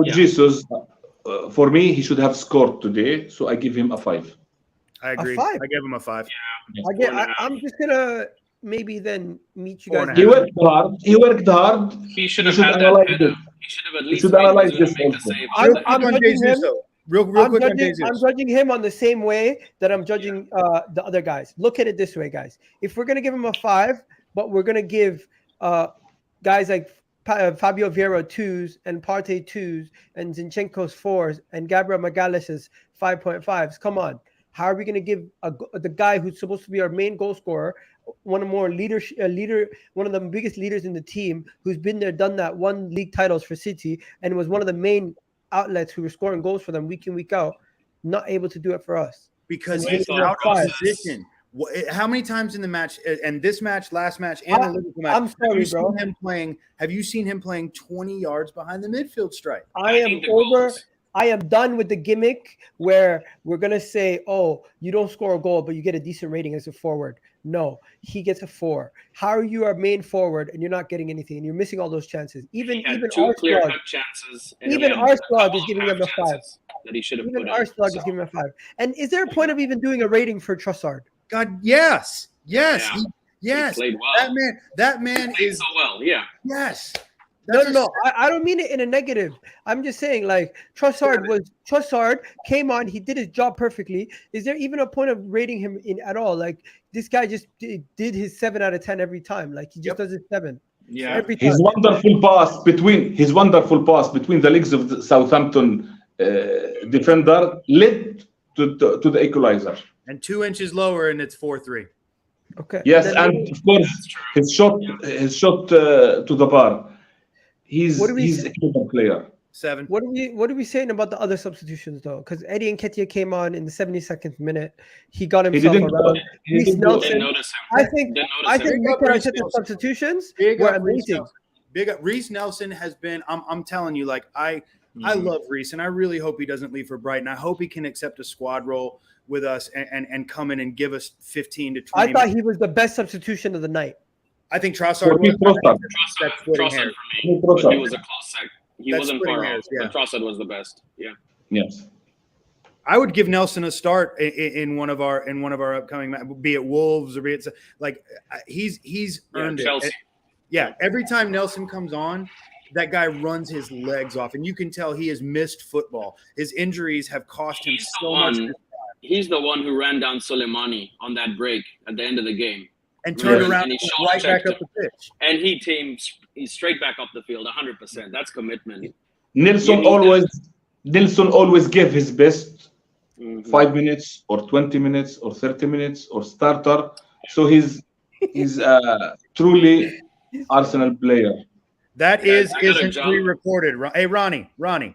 Speaker 4: Yeah.
Speaker 5: Jesus, for me, he should have scored today, so I give him a 5.
Speaker 3: I agree.
Speaker 1: 5?
Speaker 3: I gave him a 5.
Speaker 1: I'm just gonna maybe then meet you guys.
Speaker 3: 4.5.
Speaker 5: He worked hard. He worked hard.
Speaker 4: He should
Speaker 5: You
Speaker 4: have
Speaker 5: should
Speaker 4: had that
Speaker 5: analyze
Speaker 4: header.
Speaker 5: this.
Speaker 4: He should have at
Speaker 5: You
Speaker 4: least
Speaker 5: should
Speaker 4: made
Speaker 5: analyze
Speaker 4: Zuna
Speaker 5: this
Speaker 4: make a
Speaker 5: also.
Speaker 4: save.
Speaker 1: I'm
Speaker 3: Real quick on
Speaker 1: judging
Speaker 3: Jesus,
Speaker 1: him.
Speaker 3: though. Real quick on Jesus.
Speaker 1: I'm judging him on the same way that I'm judging the other guys. Look at it this way, guys. If we're gonna give him a 5, but we're gonna give guys like Fabio Vieira 2s and Partey 2s and Zinchenko's 4s and Gabriel Magalhaes' 5.5s. Come on. How are we going to give the guy who's supposed to be our main goal scorer, one of the biggest leaders in the team, who's been there, done that, won league titles for City, and was one of the main outlets who were scoring goals for them week in, week out, not able to do it for us?
Speaker 3: Because
Speaker 4: We
Speaker 3: he's
Speaker 4: thought
Speaker 3: out of
Speaker 4: process.
Speaker 3: position. How many times in the match, and this match, last match, and the Liverpool match,
Speaker 1: I'm sorry, bro.
Speaker 3: have you seen him playing 20 yards behind the midfield stripe?
Speaker 1: I am
Speaker 4: need the
Speaker 1: over.
Speaker 4: goals.
Speaker 1: I am done with the gimmick where we're gonna say, "Oh, you don't score a goal, but you get a decent rating as a forward." No, he gets a 4. How are you our main forward and you're not getting anything and you're missing all those chances? Even
Speaker 4: He had
Speaker 1: even
Speaker 4: 2
Speaker 1: our
Speaker 4: clear-cut
Speaker 1: squad,
Speaker 4: chances. And
Speaker 1: even
Speaker 4: he had
Speaker 1: our
Speaker 4: a
Speaker 1: squad
Speaker 4: couple
Speaker 1: is
Speaker 4: of
Speaker 1: giving
Speaker 4: half
Speaker 1: them a 5.
Speaker 4: chances that he should have
Speaker 1: Even
Speaker 4: put
Speaker 1: our
Speaker 4: in.
Speaker 1: slug
Speaker 4: So,
Speaker 1: is giving him a 5. And is there a point of even doing a rating for Trossard?
Speaker 3: God, yes.
Speaker 4: Yeah.
Speaker 3: Yes.
Speaker 4: He played well.
Speaker 3: That man
Speaker 4: Played
Speaker 3: is
Speaker 4: so well. Yeah.
Speaker 3: yes.
Speaker 1: No. I don't mean it in a negative. I'm just saying, like, Trossard came on, he did his job perfectly. Is there even a point of rating him in at all? Like, this guy just did his 7 out of 10 every time. Like, he just does his 7
Speaker 4: Yeah.
Speaker 1: every time.
Speaker 5: His wonderful pass between the legs of the Southampton defender led to the equalizer.
Speaker 3: And 2 inches lower, and it's 4-3.
Speaker 1: Okay.
Speaker 5: Yes,
Speaker 1: then
Speaker 5: and of course his shot to the bar. He's a clever player.
Speaker 3: 7.
Speaker 1: what are we saying about the other substitutions though? Because Eddie Nketiah came on in the 72nd minute. He got himself around. Reece Nelson.
Speaker 4: Didn't notice him.
Speaker 1: I think
Speaker 3: Big up
Speaker 1: Mikel
Speaker 3: Reece
Speaker 1: Arteta's
Speaker 3: Nelson.
Speaker 1: substitutions
Speaker 3: Big
Speaker 1: were
Speaker 3: up Reece
Speaker 1: amazing.
Speaker 3: Nelson. Big up Reece Nelson has been. I'm telling you, like I love Reece, and I really hope he doesn't leave for Brighton. I hope he can accept a squad role with us and come in and give us 15 to 20.
Speaker 1: I thought
Speaker 3: minutes.
Speaker 1: he was the best substitution of the night.
Speaker 3: I think Trossard
Speaker 5: For me,
Speaker 3: was.
Speaker 5: Trossard.
Speaker 3: That's
Speaker 4: Trossard
Speaker 3: splitting
Speaker 4: for
Speaker 3: hairs.
Speaker 4: me.
Speaker 5: Trossard.
Speaker 4: But he was a close second. He
Speaker 3: That's
Speaker 4: wasn't
Speaker 3: splitting
Speaker 4: far
Speaker 3: hairs,
Speaker 4: off.
Speaker 3: yeah.
Speaker 4: But Trossard was the best. Yeah.
Speaker 5: Yes.
Speaker 3: I would give Nelson a start in one of our upcoming matches, be it Wolves or be it like he's earned
Speaker 4: Chelsea.
Speaker 3: it. Yeah, every time Nelson comes on, that guy runs his legs off, and you can tell he has missed football. His injuries have cost him so much.
Speaker 4: He's the one who ran down Soleimani on that break at the end of the game.
Speaker 3: And turned
Speaker 5: Yes.
Speaker 3: around
Speaker 4: And he
Speaker 3: and right back
Speaker 4: shoulder-checked
Speaker 3: up the pitch.
Speaker 4: And he's straight back up the field 100%. That's commitment.
Speaker 5: Nelson always gave his best.
Speaker 4: Mhm.
Speaker 5: 5 minutes or 20 minutes or 30 minutes or starter. So he's truly Arsenal player.
Speaker 3: That
Speaker 4: Yeah,
Speaker 3: is
Speaker 4: I gotta
Speaker 3: isn't
Speaker 4: jump.
Speaker 3: pre-recorded. Hey, Ronnie,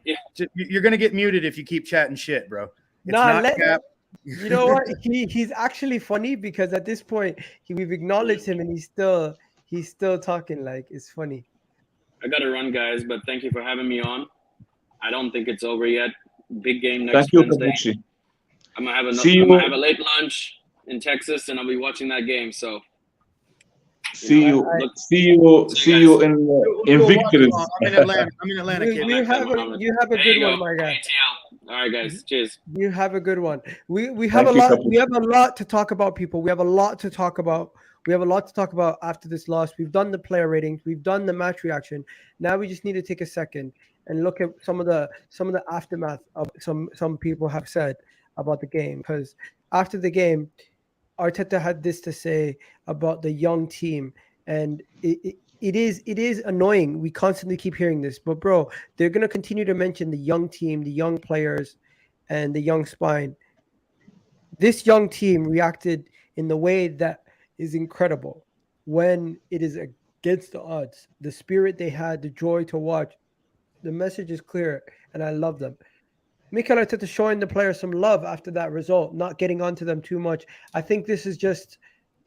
Speaker 4: Yeah.
Speaker 3: you're gonna get muted if you keep chatting shit, bro. It's
Speaker 1: Nah,
Speaker 3: not cap.
Speaker 1: You know what? He's actually funny because at this point we've acknowledged him and he's still talking. Like, it's funny.
Speaker 4: I got to run, guys, but thank you for having me on. I don't think it's over yet. Big game next
Speaker 5: Thank you,
Speaker 4: Wednesday.
Speaker 5: Kabuchi.
Speaker 4: I'm gonna have
Speaker 5: See
Speaker 4: I'm gonna
Speaker 5: you.
Speaker 4: have a late lunch in Texas, and I'll be watching that game. So
Speaker 5: See you in victories.
Speaker 3: I'm in Atlanta. Kid.
Speaker 1: You have a
Speaker 4: there
Speaker 1: good
Speaker 4: you go.
Speaker 1: one, my guy.
Speaker 4: ATL. All right, guys. Cheers.
Speaker 1: You have a good one. We have
Speaker 5: Thank
Speaker 1: a
Speaker 5: you,
Speaker 1: lot.
Speaker 5: Kabuchi.
Speaker 1: We have a lot to talk about, people. We have a lot to talk about. We have a lot to talk about after this loss. We've done the player ratings. We've done the match reaction. Now we just need to take a second and look at some of the aftermath of some people have said about the game. Because after the game, Arteta had this to say about the young team, and it is annoying. We constantly keep hearing this, but bro, they're gonna continue to mention the young team, the young players, and the young spine. This young team reacted in the way that is incredible when it is against the odds. The spirit they had, the joy to watch. The message is clear, and I love them. Mikel Arteta showing the players some love after that result, not getting onto them too much. I think this is just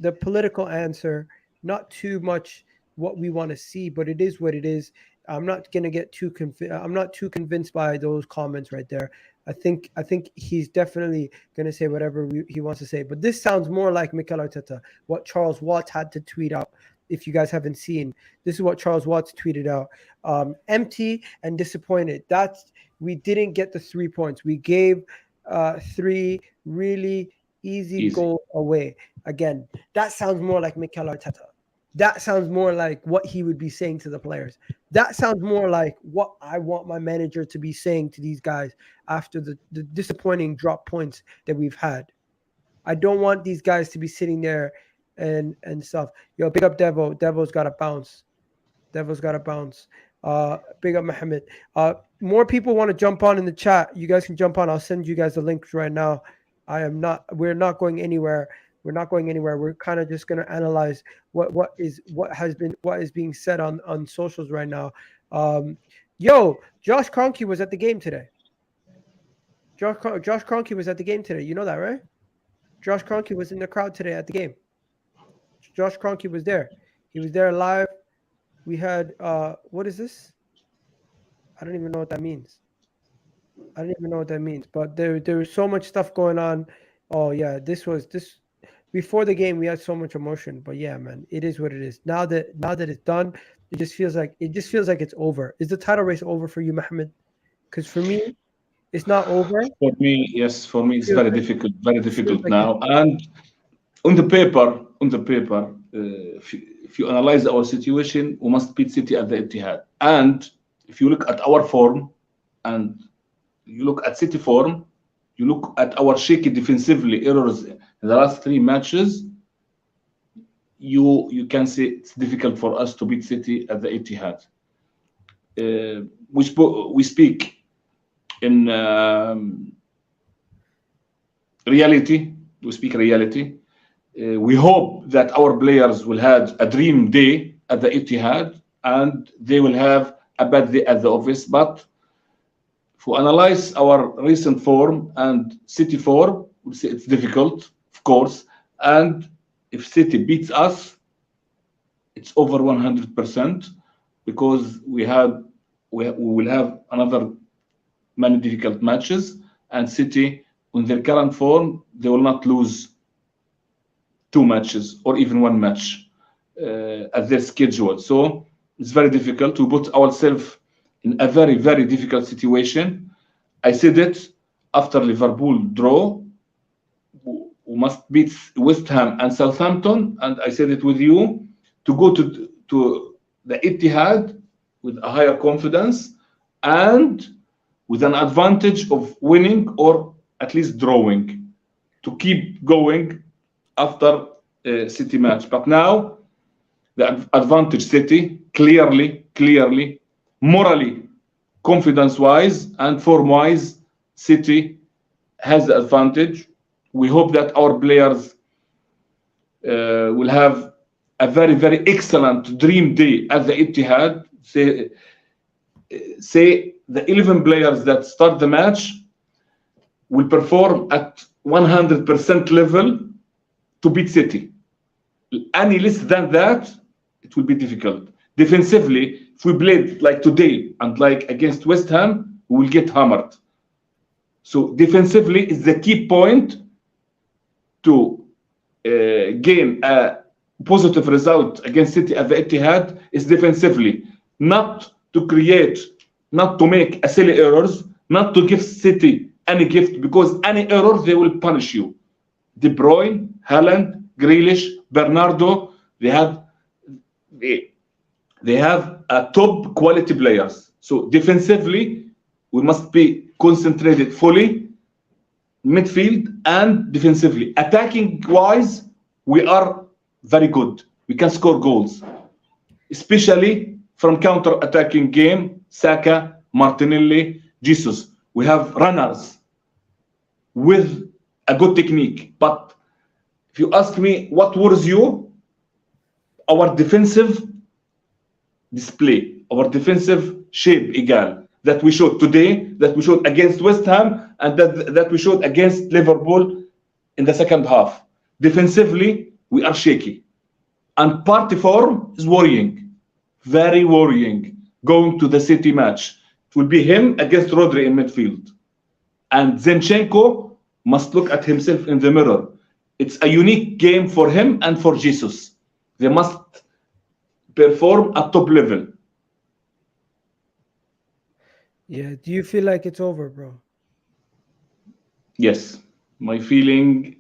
Speaker 1: the political answer, not too much what we want to see, but it is what it is. I'm not gonna get too I'm not too convinced by those comments right there. I think he's definitely gonna say whatever he wants to say. But this sounds more like Mikel Arteta, what Charles Watts had to tweet out. If you guys haven't seen, this is what Charles Watts tweeted out: empty and disappointed. We didn't get the 3 points. We gave 3 really easy goals away. Again, that sounds more like Mikel Arteta. That sounds more like what he would be saying to the players. That sounds more like what I want my manager to be saying to these guys after the disappointing drop points that we've had. I don't want these guys to be sitting there and stuff. Yo, big up Devo. Devo's got to bounce. Devo's got to bounce. Big up Mohammed. More people want to jump on in the chat. You guys can jump on. I'll send you guys the links right now. We're not going anywhere. We're not going anywhere. We're kind of just going to analyze what is being said on socials right now. Yo, Josh Kroenke was at the game today. Josh Kroenke was at the game today. You know that, right? Josh Kroenke was in the crowd today at the game. Josh Kroenke was there. He was there live. We had what is this? I don't even know what that means. But there was so much stuff going on. Oh yeah, this before the game we had so much emotion. But yeah, man, it is what it is. Now that it's done, it just feels like it's over. Is the title race over for you, Mohammed? Because for me, it's not over.
Speaker 5: For me, yes. For me, it's very difficult. Very difficult now. And on the paper, if you analyze our situation, we must beat City at the Etihad. And if you look at our form, and you look at City form, you look at our shaky defensively errors in the last 3 matches, you can say it's difficult for us to beat City at the Etihad. We speak in reality. We speak reality. We hope that our players will have a dream day at the Etihad and they will have a bad day at the office. But if we analyze our recent form and City form, we'll see it's difficult, of course. And if City beats us, it's over 100% because we will have another many difficult matches. And City, in their current form, they will not lose 2 matches or even 1 match at their schedule. So it's very difficult to put ourselves in a very, very difficult situation. I said it after Liverpool draw. We must beat West Ham and Southampton, and I said it with you, to go to the Etihad with a higher confidence and with an advantage of winning or at least drawing to keep going after City match. But now the advantage City clearly, morally, confidence-wise and form-wise, City has the advantage. We hope that our players will have a very, very excellent dream day at the Etihad. Say the 11 players that start the match will perform at 100% level to beat City. Any less than that, it will be difficult. Defensively, if we played like today and like against West Ham, we will get hammered. So defensively is the key point to gain a positive result against City at the Etihad is defensively. Not to create, not to make silly errors, not to give City any gift, because any error, they will punish you. De Bruyne, Haaland, Grealish, Bernardo, they have a top quality players. So defensively, we must be concentrated fully, midfield and defensively. Attacking wise, we are very good. We can score goals, especially from counter-attacking game, Saka, Martinelli, Jesus. We have runners with a good technique. But if you ask me what worries you, our defensive display, our defensive shape, egal, that we showed today, that we showed against West Ham, and that we showed against Liverpool in the second half. Defensively, we are shaky. And party form is worrying, very worrying. Going to the City match, it will be him against Rodri in midfield. And Zinchenko must look at himself in the mirror. It's a unique game for him and for Jesus. They must perform at top level.
Speaker 1: Yeah. Do you feel like it's over, bro?
Speaker 5: Yes, my feeling,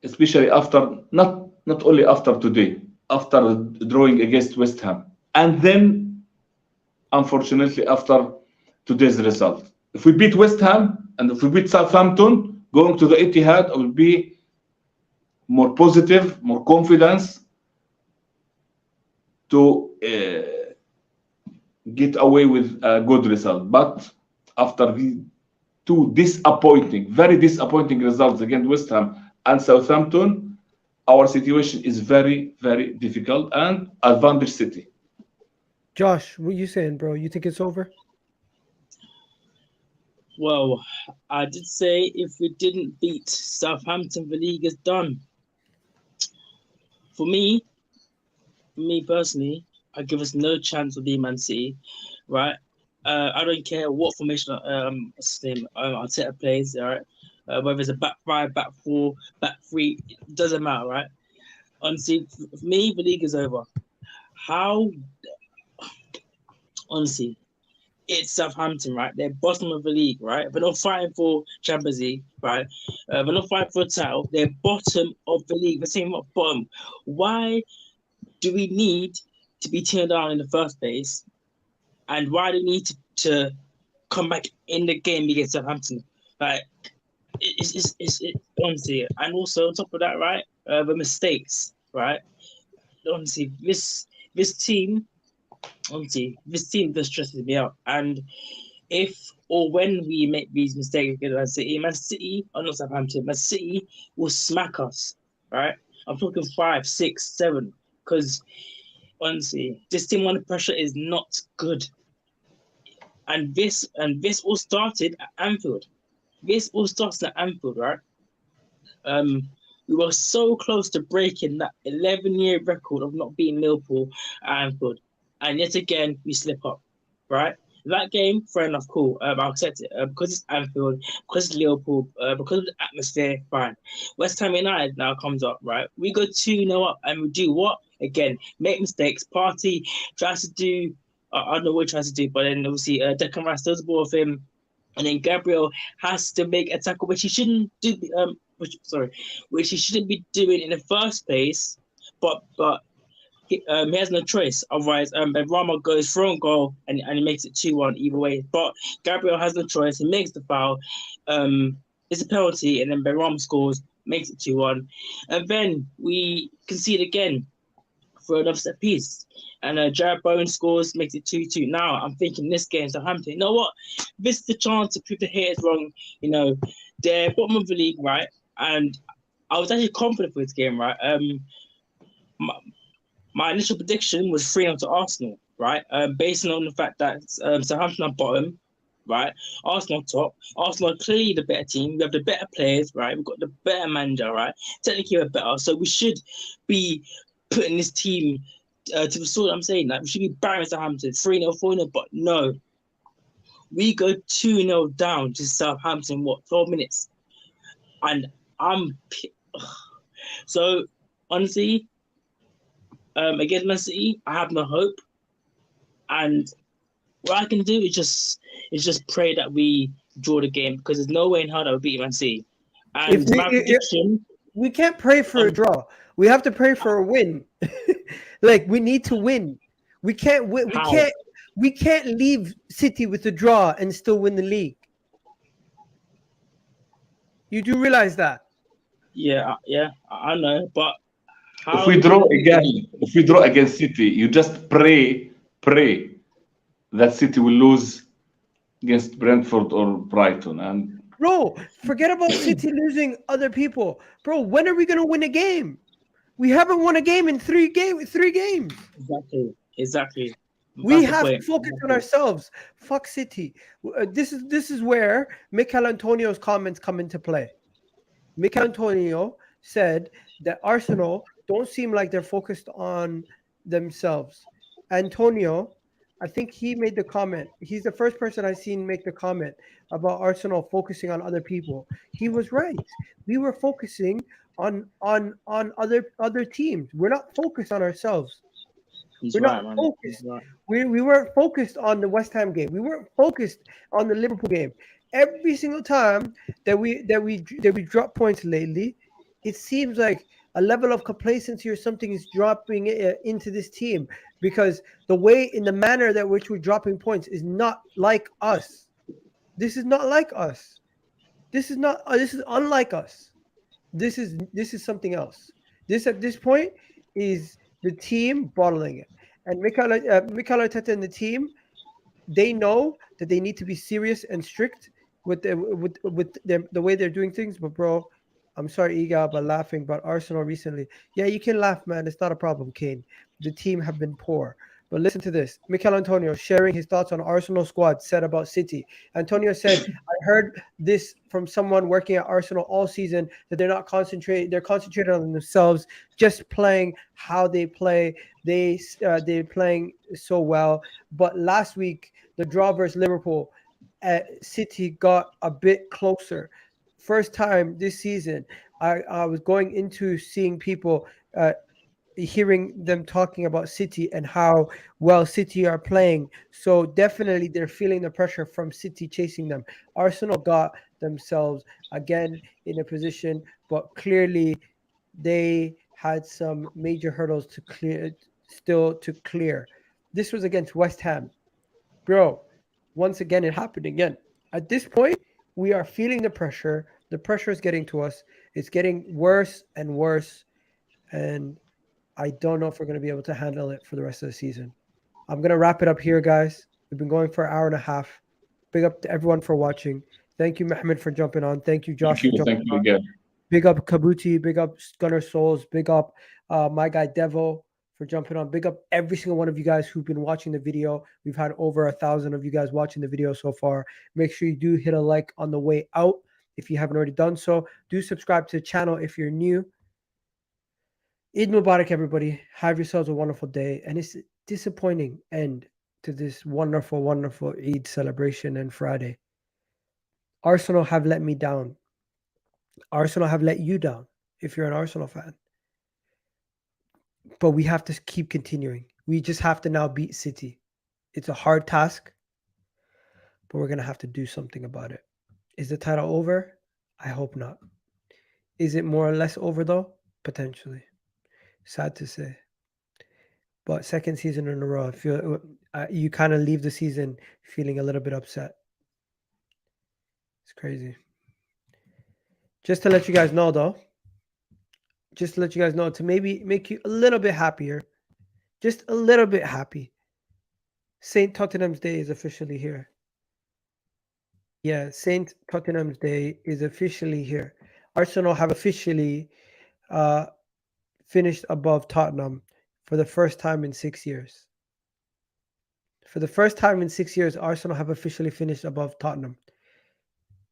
Speaker 5: especially after not only after today, after drawing against West Ham, and then unfortunately after today's result. If we beat West Ham and if we beat Southampton, going to the Etihad, I will be more positive, more confidence to get away with a good result. But after the two very disappointing results against West Ham and Southampton, our situation is very, very difficult and advantage City.
Speaker 1: Josh, what you saying, bro? You think it's over?
Speaker 6: Well, I did say if we didn't beat Southampton, the league is done. For me personally, I give us no chance of being Man City, right? I don't care what formation Arteta plays, all right? Whether it's a back five, back four, back three, it doesn't matter, right? Honestly, for me, the league is over. Honestly, it's Southampton, right? They're bottom of the league, right? They're not fighting for Champions League, right? They're not fighting for a title. They're bottom of the league. They're saying what bottom. Why do we need to be turned down in the first place? And why do we need to come back in the game against Southampton? Like, it's honestly, and also on top of that, right? The mistakes, right? Honestly, this team just stresses me out. And if or when we make these mistakes against Man City, or not Southampton, Man City will smack us, right? I'm talking 5, 6, 7, because honestly, this team under pressure is not good. And this all started at Anfield. Right? We were so close to breaking that 11-year record of not beating Liverpool at Anfield. And yet again, we slip up, right? That game, fair enough, cool. I'll accept it. Because it's Anfield, because it's Liverpool, because of the atmosphere, fine. West Ham United now comes up, right? We go 2-0 up and we do what? Again, make mistakes. Partey tries to do, I don't know what he tries to do, but then obviously Declan Rice does the ball with him. And then Gabriel has to make a tackle, which he shouldn't do, which he shouldn't be doing in the first place, but he has no choice. Otherwise, Benrahma goes for own goal and he makes it 2-1 either way. But Gabriel has no choice. He makes the foul. It's a penalty, and then Benrahma scores, makes it 2-1. And then we concede again for another set piece. And Jared Bowen scores, makes it 2-2. Now, I'm thinking this game, Southampton, you know what? This is the chance to prove the haters wrong. You know, they're bottom of the league, right? And I was actually confident for this game, right? My initial prediction was 3-0 to Arsenal, right? Based on the fact that Southampton are bottom, right? Arsenal top. Arsenal are clearly the better team. We have the better players, right? We've got the better manager, right? Technically, we're better. So we should be putting this team to the sort I'm saying. Like, we should be barring Southampton 3-0, 4-0, but no. We go 2-0 down to Southampton, 12 minutes? And so, honestly, against Man City, I have no hope. And what I can do is just pray that we draw the game, because there's no way in hell that we'll beat Man City. And my prediction...
Speaker 1: We can't pray for a draw. We have to pray for a win. Like, we need to win. We can't win. We can't leave City with a draw and still win the league. You do realize that?
Speaker 6: Yeah, I know. But
Speaker 5: if we draw against City, you just pray that City will lose against Brentford or Brighton. And
Speaker 1: bro, forget about City losing other people. Bro, when are we gonna win a game? We haven't won a game in 3 games.
Speaker 6: Exactly.
Speaker 1: We have to focus on ourselves. Fuck City. This is where Mikel Antonio's comments come into play. Mikel Antonio said that Arsenal don't seem like they're focused on themselves. Antonio, I think he made the comment. He's the first person I've seen make the comment about Arsenal focusing on other people. He was right. We were focusing on other teams. We're not focused on ourselves.
Speaker 6: He's
Speaker 1: We're
Speaker 6: right,
Speaker 1: not
Speaker 6: man.
Speaker 1: focused.
Speaker 6: He's right.
Speaker 1: We weren't focused on the West Ham game. We weren't focused on the Liverpool game. Every single time that we drop points lately, it seems like a level of complacency or something is dropping into this team, because in the manner that which we're dropping points is not like us. This is not like us. This is unlike us. This is something else. This at this point is the team bottling it, and Mikel Arteta and the team, they know that they need to be serious and strict with the way they're doing things. But bro, I'm sorry, Iga, about laughing about Arsenal recently. Yeah, you can laugh, man. It's not a problem, Kane. The team have been poor. But listen to this. Mikel Antonio sharing his thoughts on Arsenal squad said about City. Antonio said, I heard this from someone working at Arsenal all season, that they're concentrated on themselves, just playing how they play. They're playing so well. But last week, the draw versus Liverpool, City got a bit closer. First time this season, I was going into seeing people, hearing them talking about City and how well City are playing. So definitely they're feeling the pressure from City chasing them. Arsenal got themselves again in a position, but clearly they had some major hurdles to clear. This was against West Ham. Bro, once again, it happened again. At this point, we are feeling the pressure. The pressure is getting to us. It's getting worse and worse. And I don't know if we're going to be able to handle it for the rest of the season. I'm going to wrap it up here, guys. We've been going for an hour and a half. Big up to everyone for watching. Thank you, Mohammed, for jumping on. Thank you, Josh, for jumping
Speaker 5: Thank you
Speaker 1: on.
Speaker 5: again.
Speaker 1: Big up Kabuti. Big up Gunner Souls. Big up my guy Devo for jumping on. Big up every single one of you guys who've been watching the video. We've had over 1,000 of you guys watching the video so far. Make sure you do hit a like on the way out if you haven't already done so. Do subscribe to the channel if you're new. Eid Mubarak, everybody. Have yourselves a wonderful day. And it's a disappointing end to this wonderful, wonderful Eid celebration and Friday. Arsenal have let me down. Arsenal have let you down if you're an Arsenal fan. But we have to keep continuing. We just have to now beat City. It's a hard task, but we're going to have to do something about it. Is the title over? I hope not. Is it more or less over, though? Potentially. Sad to say. But second season in a row, I feel you kind of leave the season feeling a little bit upset. It's crazy. Just to let you guys know, though, to maybe make you a little bit happier, just a little bit happy, St. Tottenham's Day is officially here. Yeah, St. Tottenham's Day is officially here. Arsenal have officially finished above Tottenham for the first time in 6 years. For the first time in 6 years, Arsenal have officially finished above Tottenham.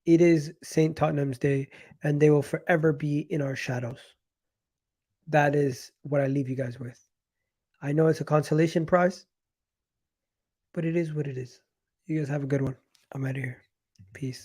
Speaker 1: It is St. Tottenham's Day, and they will forever be in our shadows. That is what I leave you guys with. I know it's a consolation prize, but it is what it is. You guys have a good one. I'm out of here. Peace.